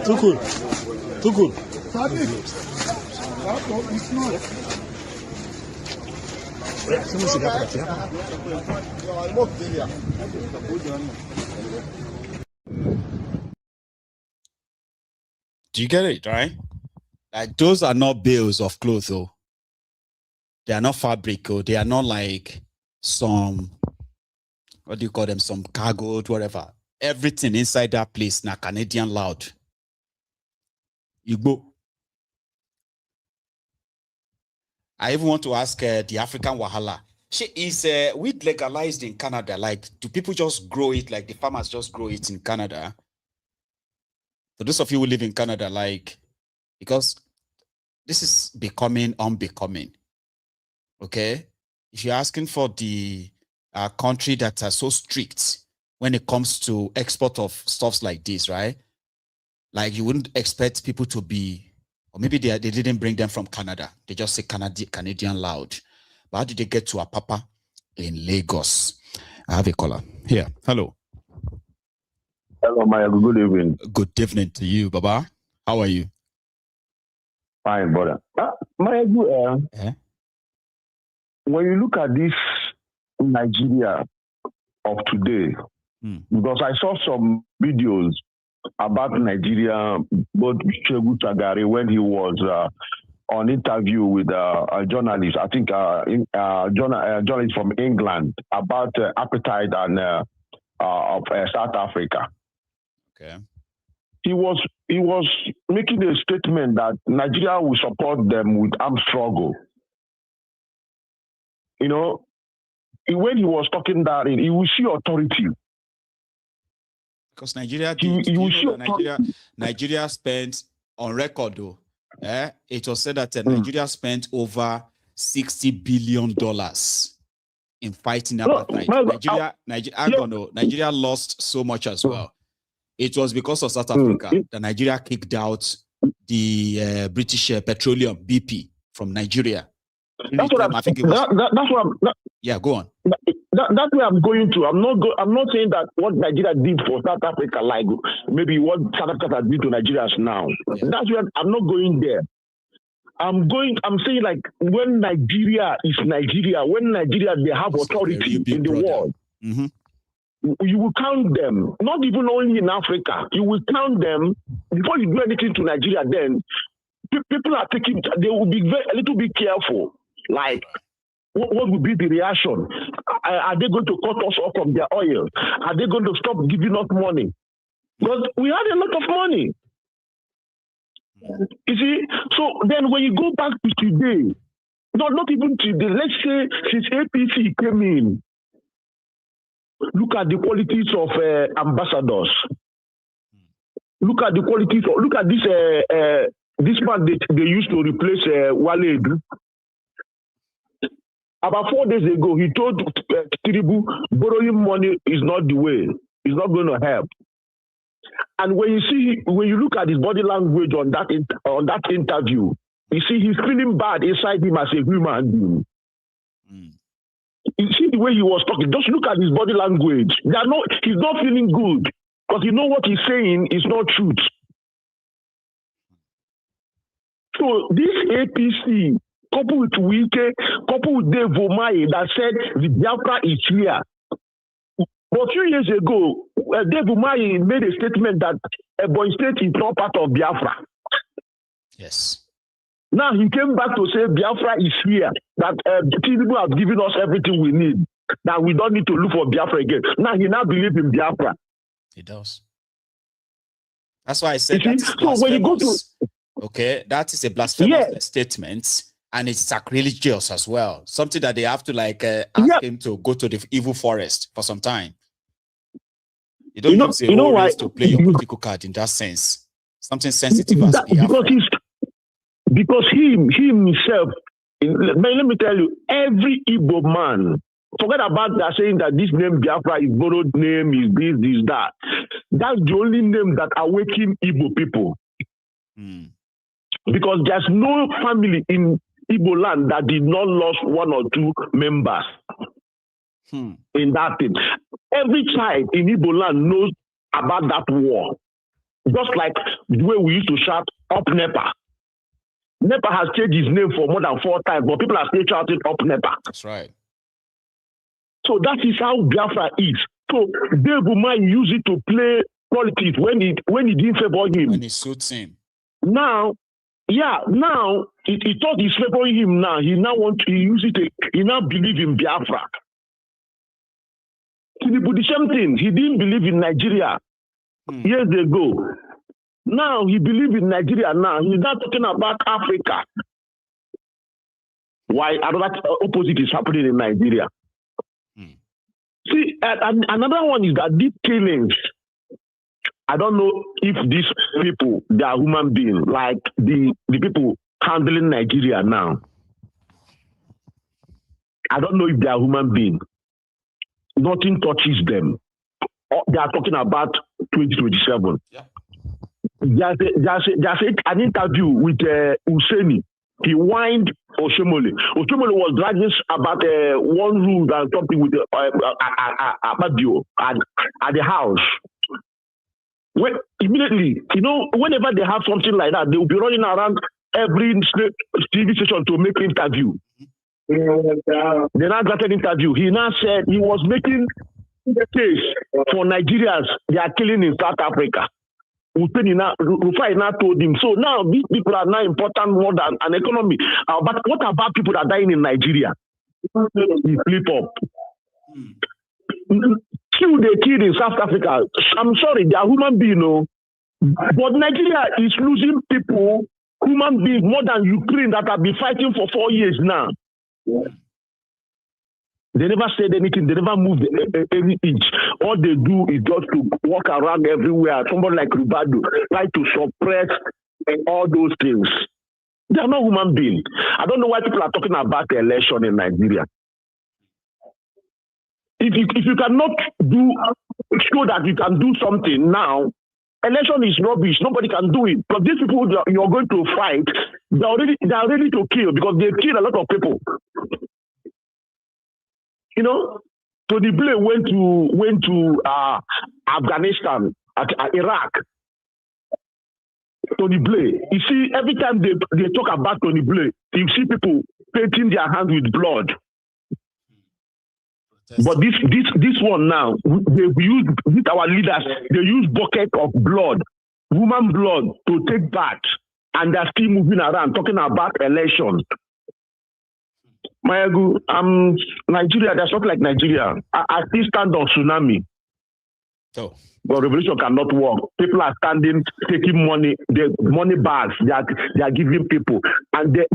Too cool. Too cool. It's not. Do you get it, right? Like, those are not bales of clothes, though. They are not fabric, or they are not like some, what do you call them? Some cargo, whatever. Everything inside that place, na Canadian loud. You go. I even want to ask the African Wahala. Is wheat legalized in Canada? Like, do people just grow it? Like, the farmers just grow it in Canada? For those of you who live in Canada, like, because this is becoming unbecoming. Okay? If you're asking for the country that are so strict when it comes to export of stuffs like this, right? Like, you wouldn't expect people to be, or maybe they didn't bring them from Canada. They just say Canadian loud. But how did they get to Apapa in Lagos? I have a caller here. Hello. Hello, Maya. Good evening. Good evening to you, Baba. How are you? Fine, brother. Maya, when you look at this Nigeria of today, because I saw some videos about Nigeria, both Shehu Tagari when he was on interview with a journalist, I think a journalist from England about appetite and of South Africa. Okay. He was making a statement that Nigeria will support them with armed struggle. You know, when he was talking that, he will see authority. Because Nigeria, Nigeria spent on record though. It was said that Nigeria spent over $60 billion in fighting apartheid. Nigeria lost so much as well. It was because of South Africa that Nigeria kicked out the British Petroleum BP from Nigeria. That's what yeah, go on. That's where I'm going to. I'm not saying that what Nigeria did for South Africa, like maybe what South Africa did to Nigeria now. Yeah. That's where I'm not going there. I'm saying like when Nigeria is Nigeria, when Nigeria they have authority in the world. Mm-hmm. You will count them, not even only in Africa. You will count them before you do anything to Nigeria. Then people are taking. They will be a little bit careful. Like, what will be the reaction? Are they going to cut us off from their oil? Are they going to stop giving us money? Because we had a lot of money. You see, so then when you go back to today, not even today. Let's say since APC came in. Look at the qualities of ambassadors. Look at the qualities of, look at this man they used to replace Wale. About 4 days ago, he told Tinubu, borrowing money is not the way. It's not going to help. And when you look at his body language on that interview, you see he's feeling bad inside him as a human being. You see the way he was talking. Just look at his body language. He's not feeling good because you know what he's saying is not truth. So this APC, coupled with Wike, coupled with Dave Omahi that said the Biafra is here. But a few years ago, Dave Omahi made a statement that Ebonyi State is not part of Biafra. Yes. Now he came back to say Biafra is here, that Tinubu has given us everything we need, that we don't need to look for Biafra again. Now he now believes in Biafra. He does. That's why I said so when you go to okay, that is a blasphemous statement, and it's sacrilegious as well. Something that they have to ask him to go to the evil forest for some time. You don't use a whole race to play your political card in that sense. Something sensitive as Biafra. Because he himself, let me tell you, every Igbo man, forget about that saying that this name Biafra is borrowed name, is this, that. That's the only name that awaken Igbo people. Because there's no family in Igbo land that did not lose one or two members in that thing. Every child in Igbo land knows about that war. Just like the way we used to shout up NEPA. NEPA has changed his name for more than 4 times, but people are still shouting up NEPA. That's right. So that is how Biafra is. So Dave Umahi used it to play politics when he didn't favor him. When it suits him. Now, now he thought he's favoring him now. He now use it. He now believe in Biafra. Tinubu, the same thing. He didn't believe in Nigeria years ago. Now he believes in Nigeria now. He's not talking about Africa. Why another opposite is happening in Nigeria? See, and another one is that these killings, I don't know if these people, they are human beings, like the people handling Nigeria now. I don't know if they are human beings. Nothing touches them. They are talking about 2027. Yeah. There's an interview with Useni. He whined Oshomole. Oshomole was dragging about one rule and something with Abadio at the house. When, immediately, whenever they have something like that, they will be running around every TV station to make interview. They now got an interview. He now said he was making the case for Nigerians they are killing in South Africa. Rufai now told him, so now these people are now important more than an economy. But what about people that are dying in Nigeria? He flip up. They killed in South Africa. I'm sorry, they are human beings, but Nigeria is losing people, human beings, more than Ukraine that have been fighting for 4 years now. They never said anything. They never moved any inch. All they do is just to walk around everywhere. Somebody like Rubado try to suppress all those things. They are not human beings. I don't know why people are talking about the election in Nigeria. If you cannot show that you can do something now, election is rubbish. Nobody can do it. Because these people you're going to fight, they are ready to kill because they kill a lot of people. Tony Blair went to Afghanistan, Iraq. Tony Blair. You see, every time they talk about Tony Blair, you see people painting their hands with blood. But this one now, they use with our leaders. They use bucket of blood, woman blood, to take back, and they're still moving around talking about elections. Mayagu, Nigeria, there's not like Nigeria. I still stand on tsunami. Oh. But revolution cannot work. People are standing, taking money, the money bags they are giving people. And they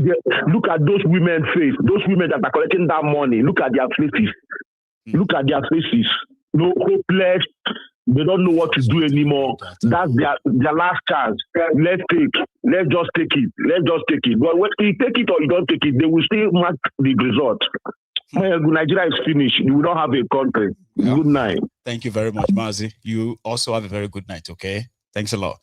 look at those women's face, those women that are collecting that money, look at their faces. Look at their faces. No hopeless. They don't know what to do anymore. That's their last chance. Let's just take it. But when you take it or you don't take it, they will still mark the result. Nigeria is finished. We don't have a country. Yeah. Good night. Thank you very much, Mazi. You also have a very good night, okay? Thanks a lot.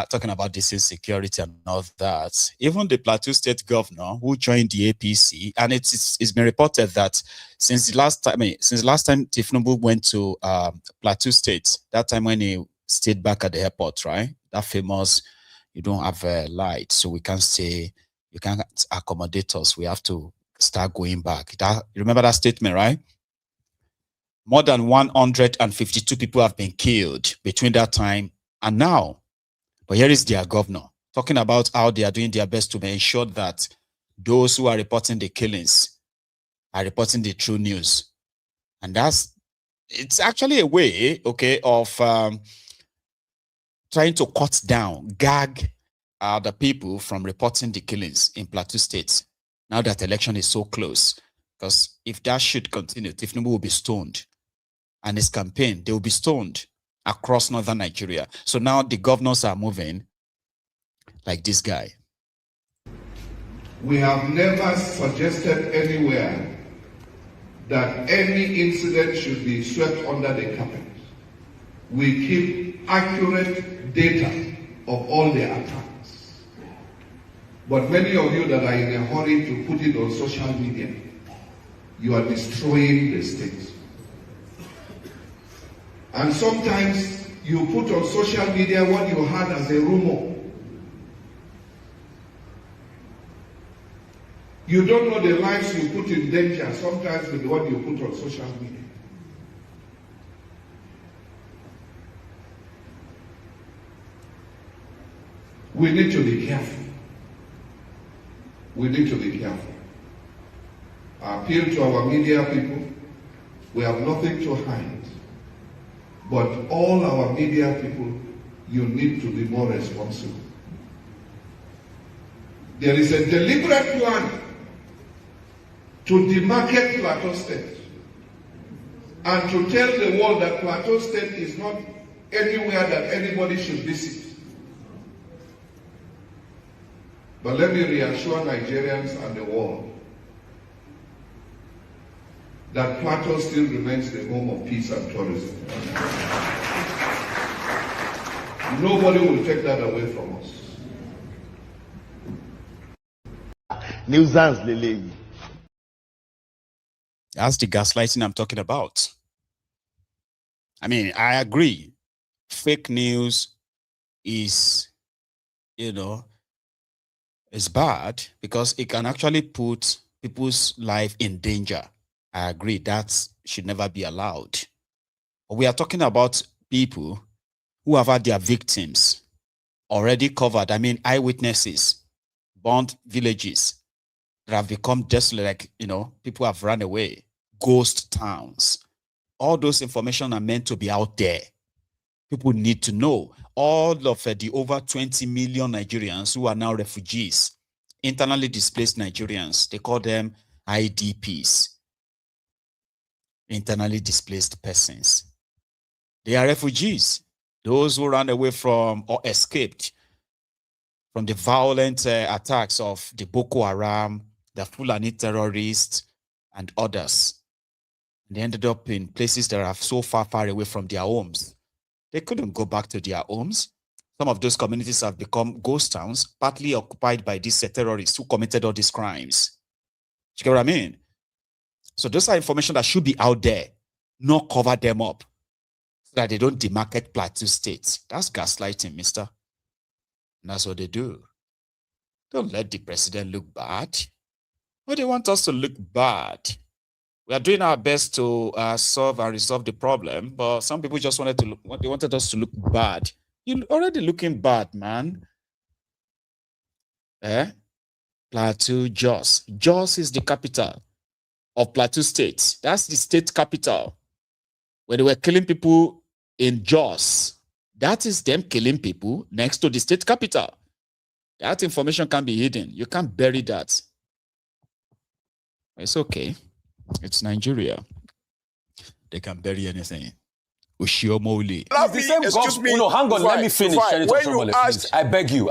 Talking about this insecurity and all that, even the Plateau State governor who joined the APC, and it's been reported that since the last time Tinubu went to Plateau State, that time when he stayed back at the airport, right? That famous, you don't have a light, so we can't stay, you can't accommodate us. We have to start going back. You remember that statement, right? More than 152 people have been killed between that time and now. But here is their governor talking about how they are doing their best to ensure that those who are reporting the killings are reporting the true news. And it's actually a way, okay, of trying to cut down, gag the people from reporting the killings in Plateau State. Now that election is so close, because if that should continue, Tinubu will be stoned. And his campaign, they will be stoned across northern Nigeria. So now the governors are moving like this guy. We have never suggested anywhere that any incident should be swept under the carpet. We keep accurate data of all the attacks. But many of you that are in a hurry to put it on social media, you are destroying the state. And sometimes you put on social media what you had as a rumor. You don't know the lives you put in danger sometimes with what you put on social media. We need to be careful. We need to be careful. I appeal to our media people. We have nothing to hide. But all our media people, you need to be more responsible. There is a deliberate plan to demarcate Plateau State and to tell the world that Plateau State is not anywhere that anybody should visit. But let me reassure Nigerians and the world that Plateau still remains the home of peace and tourism. Nobody will take that away from us. Nuisance, Lele. That's the gaslighting I'm talking about. I mean, I agree. Fake news is, is bad because it can actually put people's life in danger. I agree. That should never be allowed. But we are talking about people who have had their victims already covered. I mean, eyewitnesses, burnt villages that have become desolate, like, people have run away, ghost towns. All those information are meant to be out there. People need to know. All of the over 20 million Nigerians who are now refugees, internally displaced Nigerians, they call them IDPs, internally displaced persons. They are refugees, those who ran away from or escaped from the violent attacks of the Boko Haram, the Fulani terrorists, and others. And they ended up in places that are so far away from their homes. They couldn't go back to their homes. Some of those communities have become ghost towns, partly occupied by these terrorists who committed all these crimes. You get what I mean? So those are information that should be out there, not cover them up, so that they don't demarcate Plateau State. That's gaslighting, mister. And that's what they do. Don't let the president look bad. But they want us to look bad. We are doing our best to solve and resolve the problem, but some people just wanted us to look bad. You're already looking bad, man. Plateau, Jos. Jos is the capital of Plateau State. That's the state capital. When they were killing people in Jos, that is them killing people next to the state capital. That information can be hidden. You can't bury that. It's okay. It's Nigeria. They can bury anything. Ushiomoli. It's the same government. No, hang on, let me finish. When you asked, I beg you.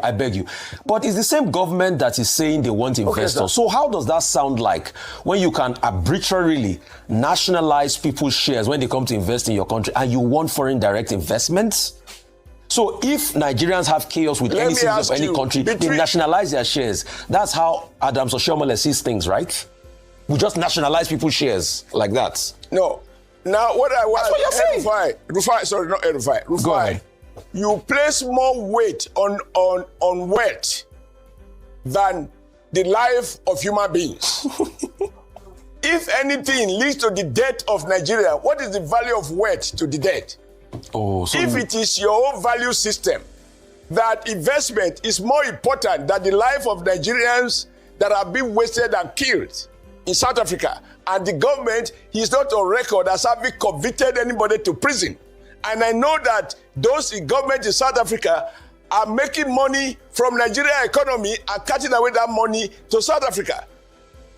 But it's the same government that is saying they want investors. Okay, so how does that sound like when you can arbitrarily nationalize people's shares when they come to invest in your country and you want foreign direct investments? So if Nigerians have chaos with any citizen of any country, they nationalize their shares. That's how Adams Oshiomhole sees things, right? We just nationalize people's shares like that. No. Now, what I want... That's what you're saying. Rufai, sorry, not Rufai. Rufai. Go ahead. You place more weight on wealth than the life of human beings. If anything leads to the death of Nigeria, what is the value of wealth to the dead? If it is your own value system, that investment is more important than the life of Nigerians that are being wasted and killed in South Africa, and the government is not on record as having convicted anybody to prison. And I know that those in government in South Africa are making money from Nigeria economy and cutting away that money to South Africa.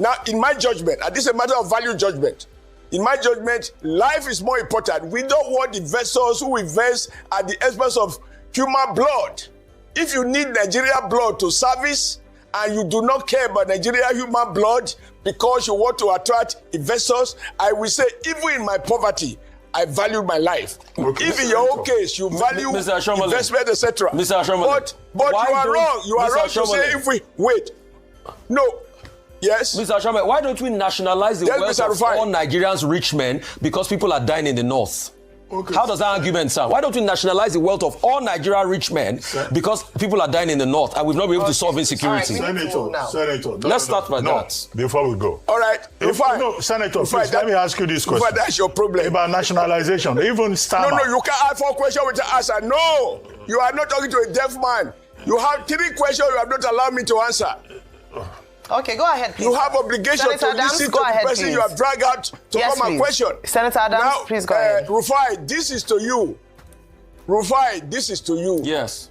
Now, in my judgment, and this is a matter of value judgment, in my judgment, life is more important. We don't want investors who invest at the expense of human blood. If you need Nigeria blood to service and you do not care about Nigeria human blood because you want to attract investors, I will say, even in my poverty, I value my life. Okay. If in your own case you value investment, etc. But you are wrong. You are wrong to say if we wait. No. Yes. Mr. Ashame, why don't we nationalize the wealth of all Nigerians rich men because people are dying in the north? Okay. How does that argument sound? Why don't we nationalize the wealth of all Nigerian rich men because people are dying in the north and we've not been able to solve insecurity? Senator, let's start by that. Before we go. All right. Senator, please, let me ask you this question. That's your problem. About nationalization. Even Starmer. No, you can't ask 4 questions with the answer. No, you are not talking to a deaf man. You have 3 questions you have not allowed me to answer. Okay, go ahead, please. You have obligation to listen to the person you have dragged out to come and question. Senator Adams, now, please go ahead. Rufai, this is to you. Rufai, this is to you. Yes.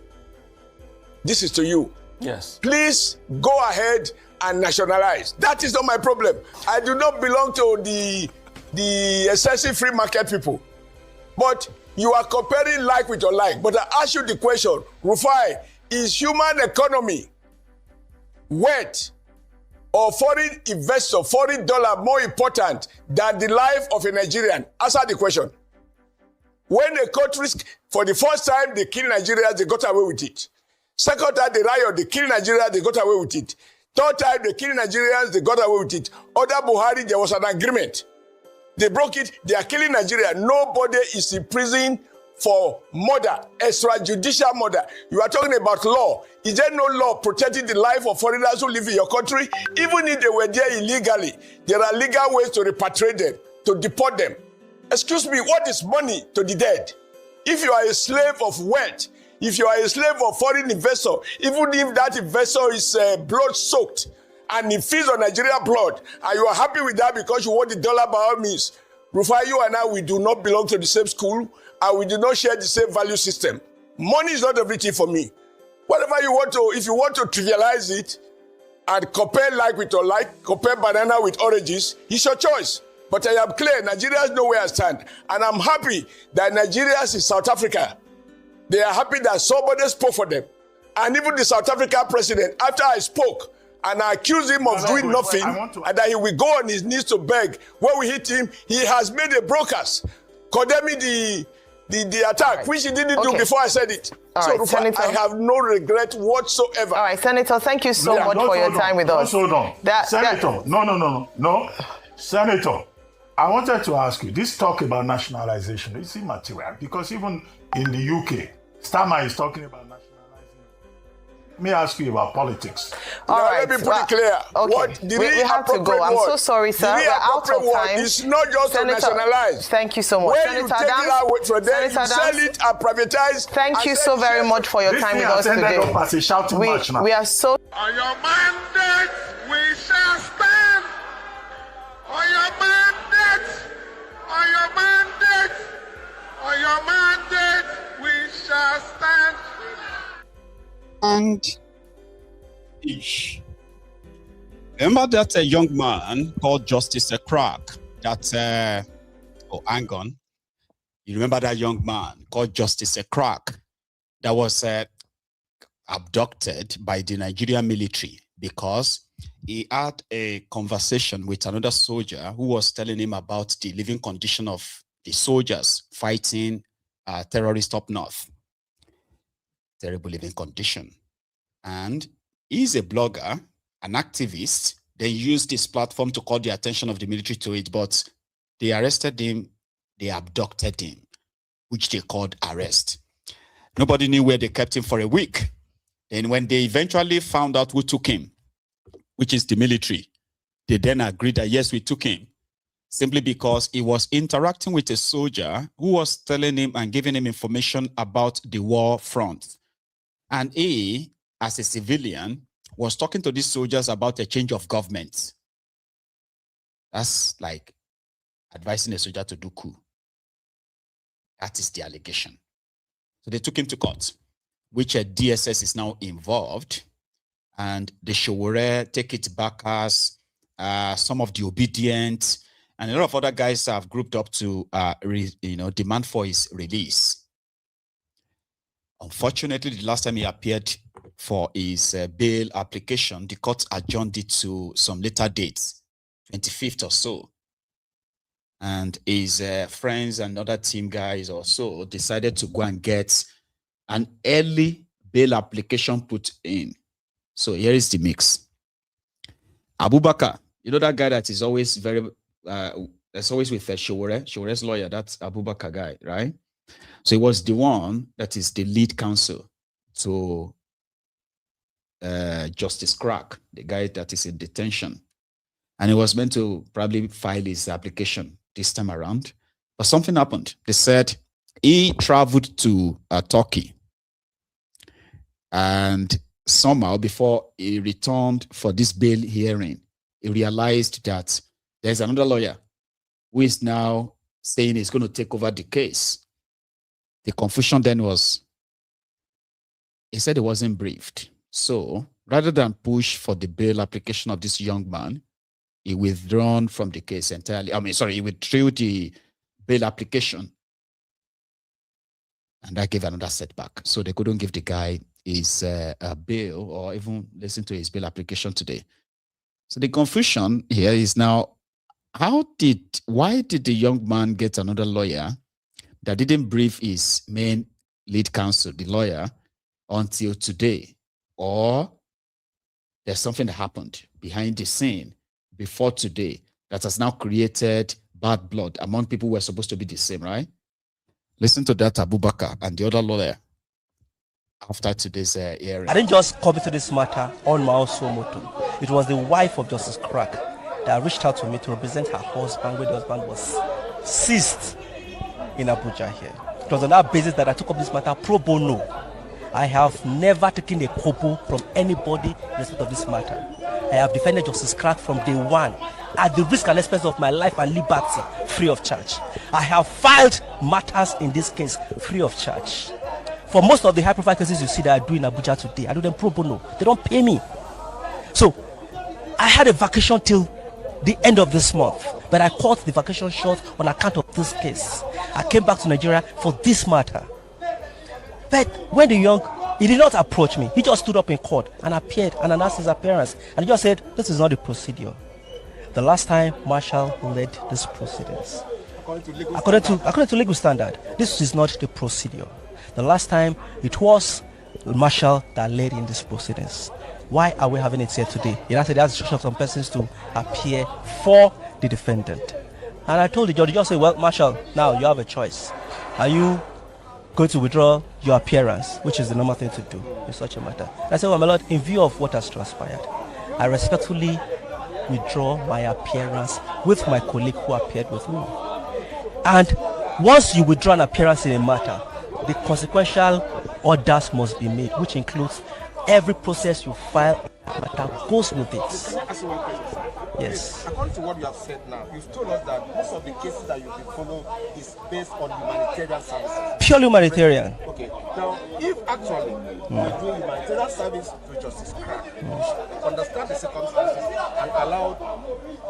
This is to you. Yes. Please go ahead and nationalize. That is not my problem. I do not belong to the excessive free market people. But you are comparing like with your like. But I ask you the question, Rufai, is human economy wet or foreign investor, foreign dollar more important than the life of a Nigerian? Answer the question. When a country, for the first time, they kill Nigerians, they got away with it. Second time, they riot, they kill Nigerians, they got away with it. Third time, they kill Nigerians, they got away with it. Under Buhari, there was an agreement. They broke it, they are killing Nigeria. Nobody is in prison for murder, extrajudicial murder. You are talking about law. Is there no law protecting the life of foreigners who live in your country? Even if they were there illegally, there are legal ways to repatriate them, to deport them. Excuse me, what is money to the dead? If you are a slave of wealth, if you are a slave of foreign investor, even if that investor is blood-soaked and he feeds on Nigerian blood, and you are happy with that because you want the dollar by all means, Rufai, you and I, we do not belong to the same school, and we do not share the same value system. Money is not everything for me. Whatever you want to, if you want to trivialize it and compare like with your like, compare banana with oranges, it's your choice. But I am clear, Nigerians know where I stand. And I'm happy that Nigerians in South Africa, they are happy that somebody spoke for them. And even the South African president, after I spoke, and I accused him of doing nothing, and that he will go on his knees to beg, when we hit him, he has made a broadcast condemning the attack, which he didn't do before I said it. So Senator, I have no regret whatsoever. All right, Senator, thank you so much for your time with us. Hold on. Senator, no. Senator, I wanted to ask you, this talk about nationalization is immaterial because even in the UK, Starmer is talking about nationalizing. Let me ask you about politics. All right, let me put it clear. Okay. What, we have to go. I'm so sorry, sir. We're out of time. It's not just Senator, to nationalize. Thank you so much. When Senator you take Adams, it out from them, you sell it and privatize. Thank you so very much for your time with us today. We are so... On your mandate, we shall stand. On your mandate, on your mandate, on your mandate, we shall stand. And remember that a young man called Justice Crack, that hang on. You remember that young man called Justice Crack that was abducted by the Nigerian military because he had a conversation with another soldier who was telling him about the living condition of the soldiers fighting terrorists up north. Terrible living condition. And he's a blogger, an activist. They used this platform to call the attention of the military to it, but they arrested him, they abducted him, which they called arrest. Nobody knew where they kept him for a week. And when they eventually found out who took him, which is the military, they then agreed that yes, we took him, simply because he was interacting with a soldier who was telling him and giving him information about the war front. And he, as a civilian, was talking to these soldiers about a change of government. That's like advising a soldier to do coup. That is the allegation. So they took him to court, which a DSS is now involved. And the Showore take it back as some of the obedient, and a lot of other guys have grouped up to demand for his release. Unfortunately, the last time he appeared for his bail application, the court adjourned it to some later dates, 25th or so. And his friends and other team guys also decided to go and get an early bail application put in. So here is the mix. Abubakar, you know that guy that is always very, that's always with Showore's lawyer, that's Abubakar guy, right? So he was the one that is the lead counsel to Justice Crack, the guy that is in detention. And he was meant to probably file his application this time around. But something happened. They said he traveled to Turkey. And somehow before he returned for this bail hearing, he realized that there's another lawyer who is now saying he's going to take over the case. The confusion then was, he said he wasn't briefed. So rather than push for the bail application of this young man, he withdrawn from the case entirely. He withdrew the bail application. And that gave another setback. So they couldn't give the guy his bail or even listen to his bail application today. So the confusion here is now, why did the young man get another lawyer that didn't brief his main lead counsel, the lawyer, until today? Or there's something that happened behind the scene before today that has now created bad blood among people who were supposed to be the same, right? Listen to that, Abubakar and the other lawyer after today's hearing. I didn't just come into this matter on my own moto. It was the wife of Justice Crack that reached out to me to represent her husband when the husband was seized in Abuja here. It was on that basis that I took up this matter pro bono. I have never taken a kobo from anybody in respect of this matter. I have defended Justice Crack from day one at the risk and expense of my life and liberty, free of charge. I have filed matters in this case free of charge. For most of the high-profile cases you see that I do in Abuja today, I do them pro bono. They don't pay me. So I had a vacation till the end of this month, but I cut the vacation short on account of this case. I came back to Nigeria for this matter. But when he did not approach me. He just stood up in court and appeared and announced his appearance. And he just said, this is not the procedure. The last time Marshall led these proceedings, according to legal standard, this is not the procedure. The last time it was Marshall that led in these proceedings. Why are we having it here today? He said there's instruction of some persons to appear for the defendant. And I told the judge, just say, well, Marshall, now you have a choice. Are you going to withdraw your appearance, which is the normal thing to do in such a matter? I said, well, my lord, in view of what has transpired, I respectfully withdraw my appearance with my colleague who appeared with me. And once you withdraw an appearance in a matter, the consequential orders must be made, which includes every process you file that goes with it. Can I ask you one question? Yes. According to what you have said now, you've told us that most of the cases that you've been following is based on humanitarian services. Purely humanitarian. Okay. Now, if actually you're doing humanitarian service to Justice Crack, understand the circumstances and allow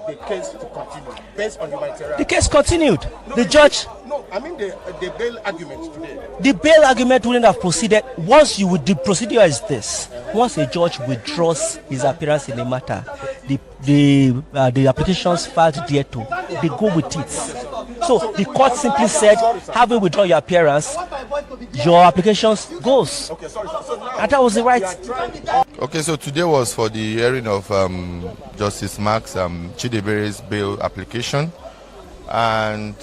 the case to continue based on humanitarian. The case continued. No, the judge. No, I mean the bail argument today. The bail argument wouldn't have proceeded. The procedure is this: once a judge withdraws his appearance in a matter, the applications filed thereto, they go with it. So the court simply said, having withdrawn your appearance, your applications goes. Okay, sorry. So now, and that was the right. Okay, so today was for the hearing of Justice Max Chidibere's bail application, and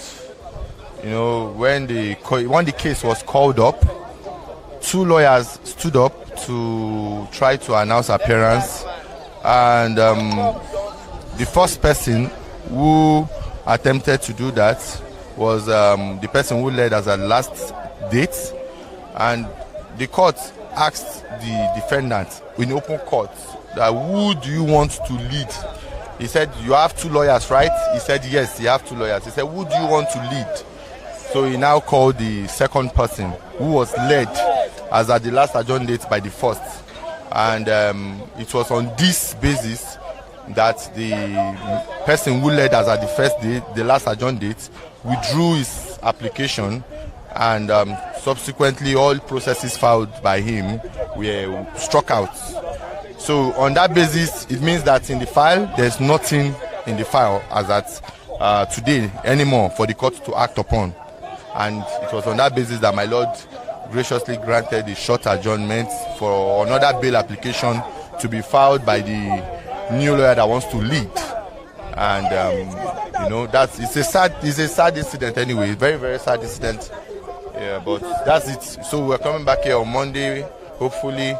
you know when the case was called up, two lawyers stood up to try to announce appearance, and the first person who attempted to do that was the person who led as a last date, and the court asked the defendant in open court that who do you want to lead? He said, you have two lawyers, right? He said, yes, you have two lawyers. He said, who do you want to lead? So he now called the second person who was led as at the last adjourned date by the first. And it was on this basis that the person who led as at the first date, the last adjourned date, withdrew his application and subsequently all processes filed by him were struck out. So on that basis, it means that in the file, there's nothing in the file as at today anymore for the court to act upon. And it was on that basis that my Lord graciously granted the short adjournment for another bail application to be filed by the new lawyer that wants to lead. And it's a sad incident anyway, very, very sad incident. Yeah, but that's it. So we're coming back here on Monday, hopefully,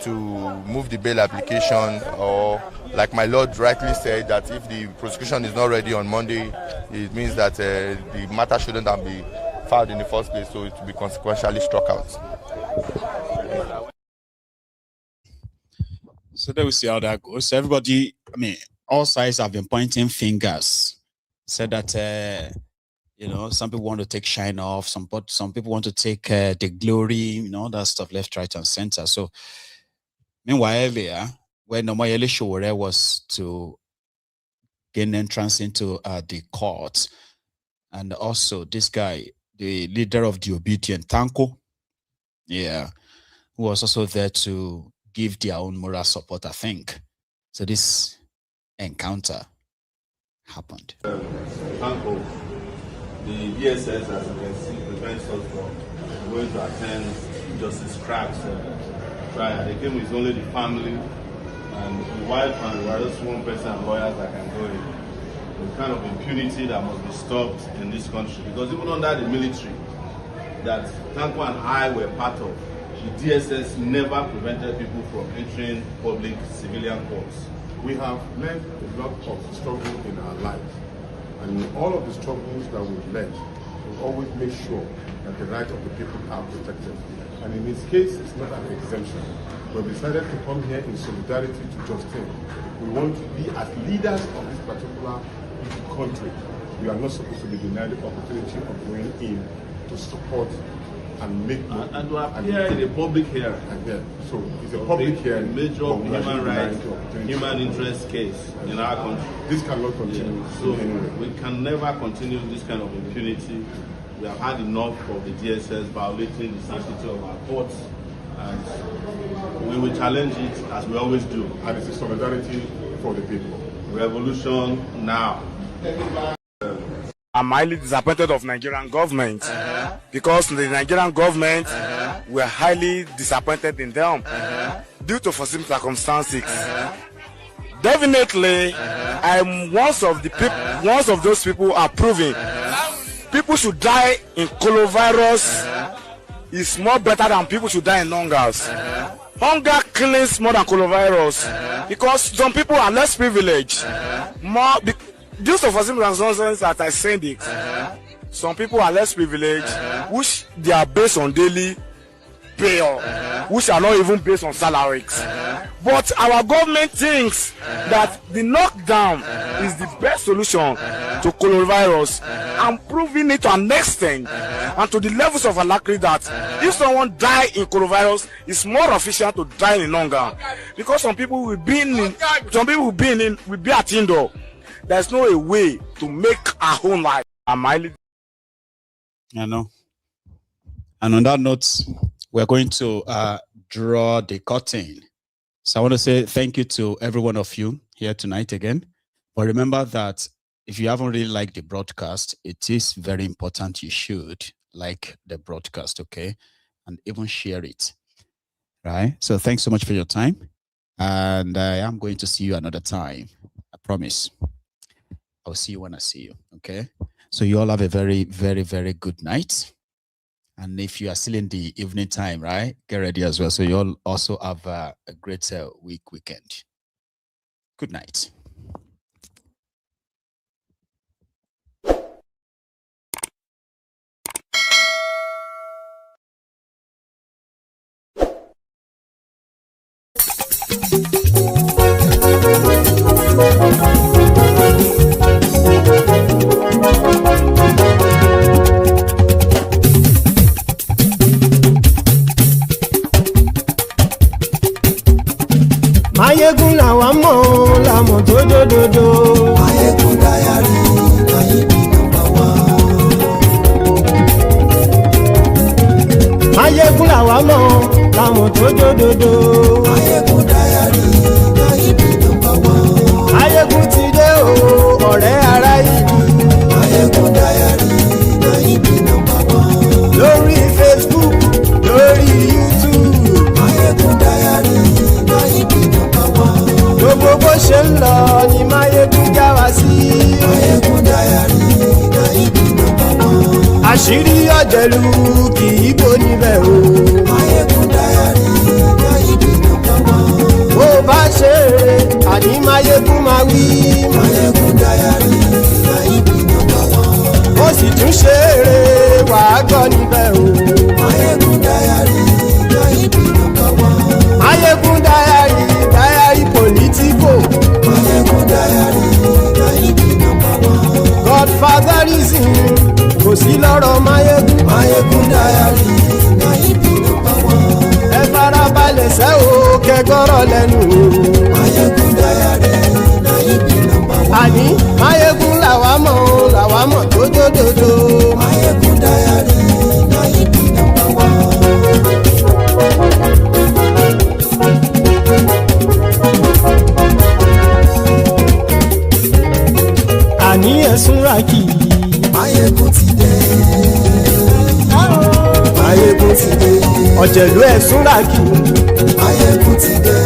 to move the bail application, or like my Lord rightly said, that if the prosecution is not ready on Monday, it means that the matter shouldn't have been filed in the first place, so it will be consequentially struck out. So there we see how that goes. So everybody, all sides have been pointing fingers. Said that some people want to take shine off, some people want to take the glory, that stuff left, right, and center. So meanwhile, when Omoyele Sowore was to gain entrance into the court, and also this guy, the leader of the obedient, Tanko, who was also there to give their own moral support, I think. So this encounter happened. Tanko, the DSS, as you can see, prevents us from going to attend Justice Crack's trial. They came with only the family and the wife, and just one person and lawyers that can go in. The kind of impunity that must be stopped in this country, because even under the military that Tanko and I were part of, the DSS never prevented people from entering public civilian courts. We have led a lot of struggle in our lives, and in all of the struggles that we've led, we always make sure that the rights of the people are protected. And in this case, it's not an exemption. We've decided to come here in solidarity to Justin. We want to be as leaders of this particular country. We are not supposed to be denied the opportunity of going in to support and make and to appear in a public hearing. So it's a public hearing, a major human rights, human interest case in our country. This cannot continue. So we can never continue this kind of impunity. We have had enough of the DSS violating the sanctity of our courts, and we will challenge it as we always do. And it's a solidarity for the people. Revolution now. I'm highly disappointed of Nigerian government because the Nigerian government were highly disappointed in them due to foreseen circumstances. Definitely, I'm one of those people are proving people should die in coronavirus is more better than people should die in hungers. Hunger kills more than coronavirus because some people are less privileged. Due to circumstances that I said it, some people are less privileged, which they are based on daily pay, which are not even based on salaries. But our government thinks that the lockdown is the best solution to coronavirus, and proving it to an extent and to the levels of alacrity that if someone die in coronavirus, it's more efficient to die in hunger, because some people will be at indoor. There's no a way to make our own life. I know. And on that note, we're going to draw the curtain. So I want to say thank you to every one of you here tonight again. But remember that if you haven't really liked the broadcast, it is very important you should like the broadcast, okay? And even share it, right? So thanks so much for your time. And I am going to see you another time. I promise. I'll see you when I see you, okay? So you all have a very, very, very good night. And if you are still in the evening time, right, get ready as well. So you all also have a great weekend. Good night. Mayegun làwa mọ̀ làmọ̀ tó dòdòdò. Mayegun Diary, Mayegun number one. Máyégún làwa mọ̀ làwọn tó jódodo. Máyégún dáyàrí náírà nọ́mbà wán. Máyégún ti dé o ọ̀rẹ́ ara ìlú. Máyégún dáyàrí náírà nọ́mbà wán. Lórí Facebook lórí YouTube. Máyégún dáyàrí náírà nọ́mbà wán. Gbogbo bó ṣe ń lọ ni Máyégún já wa sí. Máyégún dáyàrí náírà nọ́mbà wán. Àṣírí ọ̀jẹ̀lú kì í bò níbẹ̀ o. Máyégún dáyàrí náírà nọ́mbà wán. Bó bá ṣe eré àní Máyégún máa wí. Máyégún dáyàrí náírà nọ́mbà wán. Ó sì tún ṣe eré wàá gbọ́ níbẹ̀ o. Máyégún dáyàrí náírà nọ́mbà wán. Máyégún dáyàrí pòlítíkò. Máyégún dáyàrí náírà nọ́mbà wán. Godfatherism kò sí lọ́rọ̀ Máyégún. Máyégún dáyàrí náírà nọ́mbà wán. Ẹ farabalẹ̀ sẹ́ o kẹgọ́rọ̀ lẹ́nu o. Máyégún dáyàrí náírà nọ́mbà wán. Àní Máyégún làwa mọ̀ tó dódòdó. Máyégún dáyàrí náírà nọ́mbà wán. Àní ẹ̀sùn ràkì. Máyégún ti dé. Máyégún ti dé. Ọ̀jẹ̀lú ẹ̀sùn ràkì. Máyégún ti dé.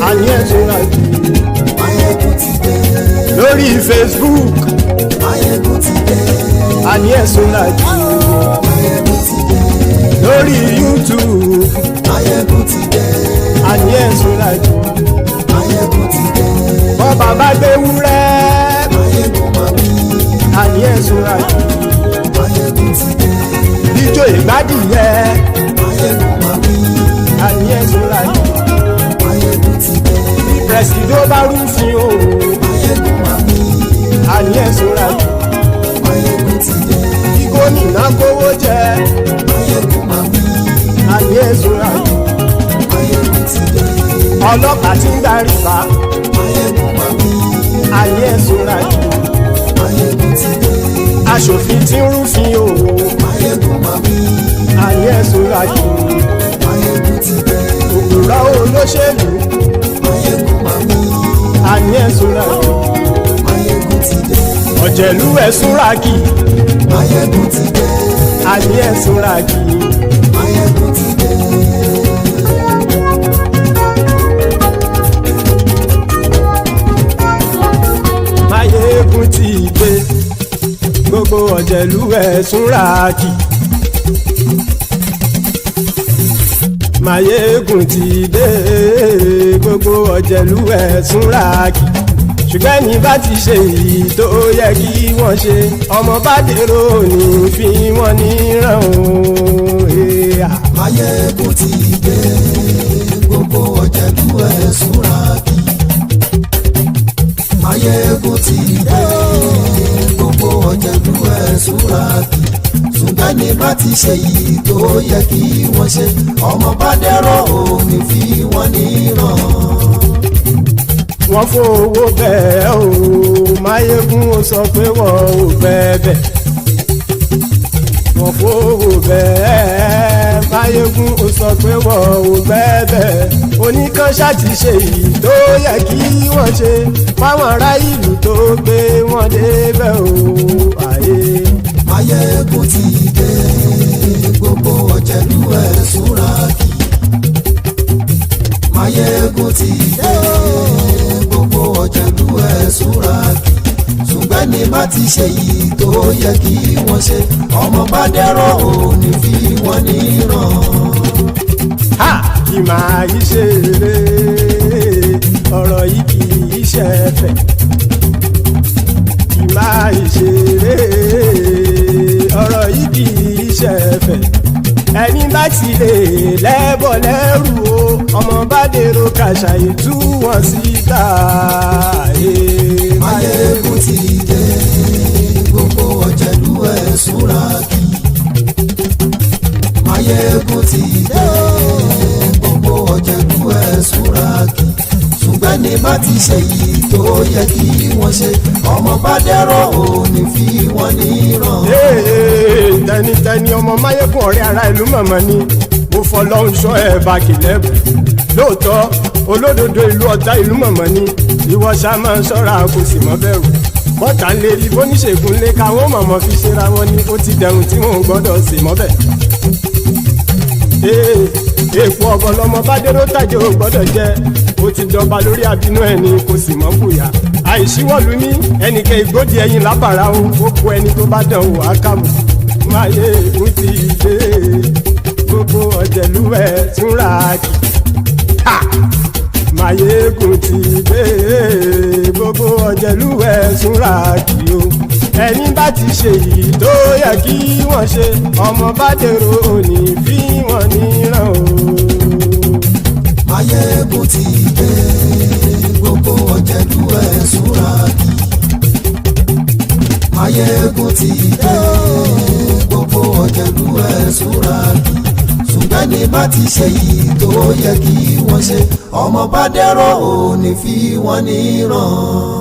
Àní ẹ̀sùn ràkì. Máyégún ti dé. Lórí Facebook. Máyégún ti dé. Àní ẹ̀sùn ràkì. Máyégún ti dé. Lórí YouTube. Máyégún ti dé. Àní ẹ̀sùn ràkì. Máyégún ti dé. Bọ́ bàbá gbé wúrẹ́. Máyégún máa wí. Àní ẹ̀sùn ràkì. Máyégún ti dé. Ijó ìgbádìyẹ. Máyégún máa wí. Àní ẹ̀sùn ràkì. Máyégún ti dé. Bí pẹ̀sìdó bá rúfin o. Máyégún máa wí. Àní ẹ̀sùn ràkì. Máyégún ti dé. Bí gómìnà kówó jẹ. Máyégún máa wí. Àní ẹ̀sùn ràkì. Máyégún ti dé. Ọlọ́pàá ti ń darí bá. Máyégún máa wí. Àní ẹ̀sùn ràkì. Máyégún ti dé. Aṣòfin ti ń rúfin o. Máyégún máa wí. Àní ẹ̀sùn ràkì. Máyégún ti dé. Òpùrọ́ olóṣèlú. Máyégún máa wí. Àní ẹ̀sùn ràkì. Máyégún ti dé. Ọ̀jẹ̀lú ẹ̀sùn ràkì. Máyégún ti dé. Àní ẹ̀sùn ràkì. Máyégún ti dé. Máyégún ti dé. Gbogbo ọ̀jẹ̀lú ẹ̀sùn ràkì. Máyégún ti dé. Gbogbo ọ̀jẹ̀lú ẹ̀sùn ràkì. Ṣùgbọ́n ní bá ti ṣe èyí tó yẹ kí wọ́n ṣe, ọmọ bá dèrò ní fi wọ́n níran o. Máyégún ti dé. Gbogbo ọ̀jẹ̀lú ẹ̀sùn ràkì. Máyégún ti dé. Gbogbo ọ̀jẹ̀lú ẹ̀sùn ràkì. Ṣùgbọ́n ní bá ti ṣe èyí tó yẹ kí wọ́n ṣe, ọmọ bá dèrò ní fi wọ́n níran. Wọ́n fowó bẹ́ẹ̀ o. Máyégún ó sọ pé wọ́n ò bẹ́ẹ̀. Wọ́n fowó bẹ́ẹ̀. Máyégún ó sọ pé wọ́n ò bẹ́ẹ̀. Oníkanṣá ti ṣe èyí tó yẹ kí wọ́n ṣe fáwọn ará ìlú tó gbé wọn débẹ̀ o. Máyégún ti dé. Gbogbo ọ̀jẹ̀lú ẹ̀sùn ràkì. Máyégún ti dé. Gbogbo ọ̀jẹ̀lú ẹ̀sùn ràkì. Ṣùgbọ́n ní bá ti ṣe yìí tó yẹ kí wọ́n ṣe, ọmọ bá dẹ́rọ̀ ò ní fi wọ́n níran. Kì máa yí ṣe eré, ọ̀rọ̀ yìí kì í ṣe ẹ̀fẹ̀. Kì máa yí ṣe eré, ọ̀rọ̀ yìí kì í ṣe ẹ̀fẹ̀. Ẹni bá ti lè lẹ́bọ̀ lẹ́rù o, ọmọ bá dèrò kàṣàyè tú wọn síta. Máyégún ti dé. Gbogbo ọ̀jẹ̀lú ẹ̀sùn ràkì. Máyégún ti dé. Gbogbo ọ̀jẹ̀lú ẹ̀sùn ràkì. Ṣùgbọ́n ní bá ti ṣe yìí tó yẹ kí wọ́n ṣe, ọmọ bá dẹ́rọ̀ ò ní fi wọ́n níran. Tẹnitẹni ọmọ Máyégún ọ̀rẹ́ ara ìlú mọ̀mọ́ ni. mo fọlọ́run ṣọ́ ẹ̀ bá kìlẹ́bù lóòótọ́ olódodo ìlú ọ̀tá ìlú mọ̀mọ́ ni ìwọ ṣá máa ń ṣọ́ra kò sì mọ́ bẹ̀rù bọ́tà ń lè rí bóníṣègùn lé káwọn mọ̀mọ́ fi ṣera wọn ni ó ti dẹrùn tí wọn ò gbọ́dọ̀ sè mọ́bẹ̀. èèpo ọ̀bọ̀lọmọ bá dérò tàjẹ́ ò gbọ́dọ̀ jẹ́ ó ti dọba lórí àbínú ẹni kò sì mọ́ fòyà àìsíwọ́lu ní ẹnìkẹ́ ìgbódì ẹyin lábàrá o ó kó ẹni tó bá dán o àkàmù máyé ó ti dé gbogbo ọ̀jẹ̀lú ẹ̀ túnra kì Mayegun ti dé gbogbo ọ̀jẹ̀lú ẹ̀ túnra kì o ẹni bá ti ṣe yìí tó yẹ kí wọ́n ṣe ọmọ bá dèrò òní fi wọ́n níran o. Mayegun ti dé gbogbo ọ̀jẹ̀lú ẹ̀ túnra kì Mayegun ti dé gbogbo ọ̀jẹ̀lú ẹ̀ túnra kì ṣùgbọ́n ní bá ti ṣe yìí tó yẹ kí wọ́n ṣe ọmọ bá dẹ́rọ̀ ò ní fi wọ́n níran.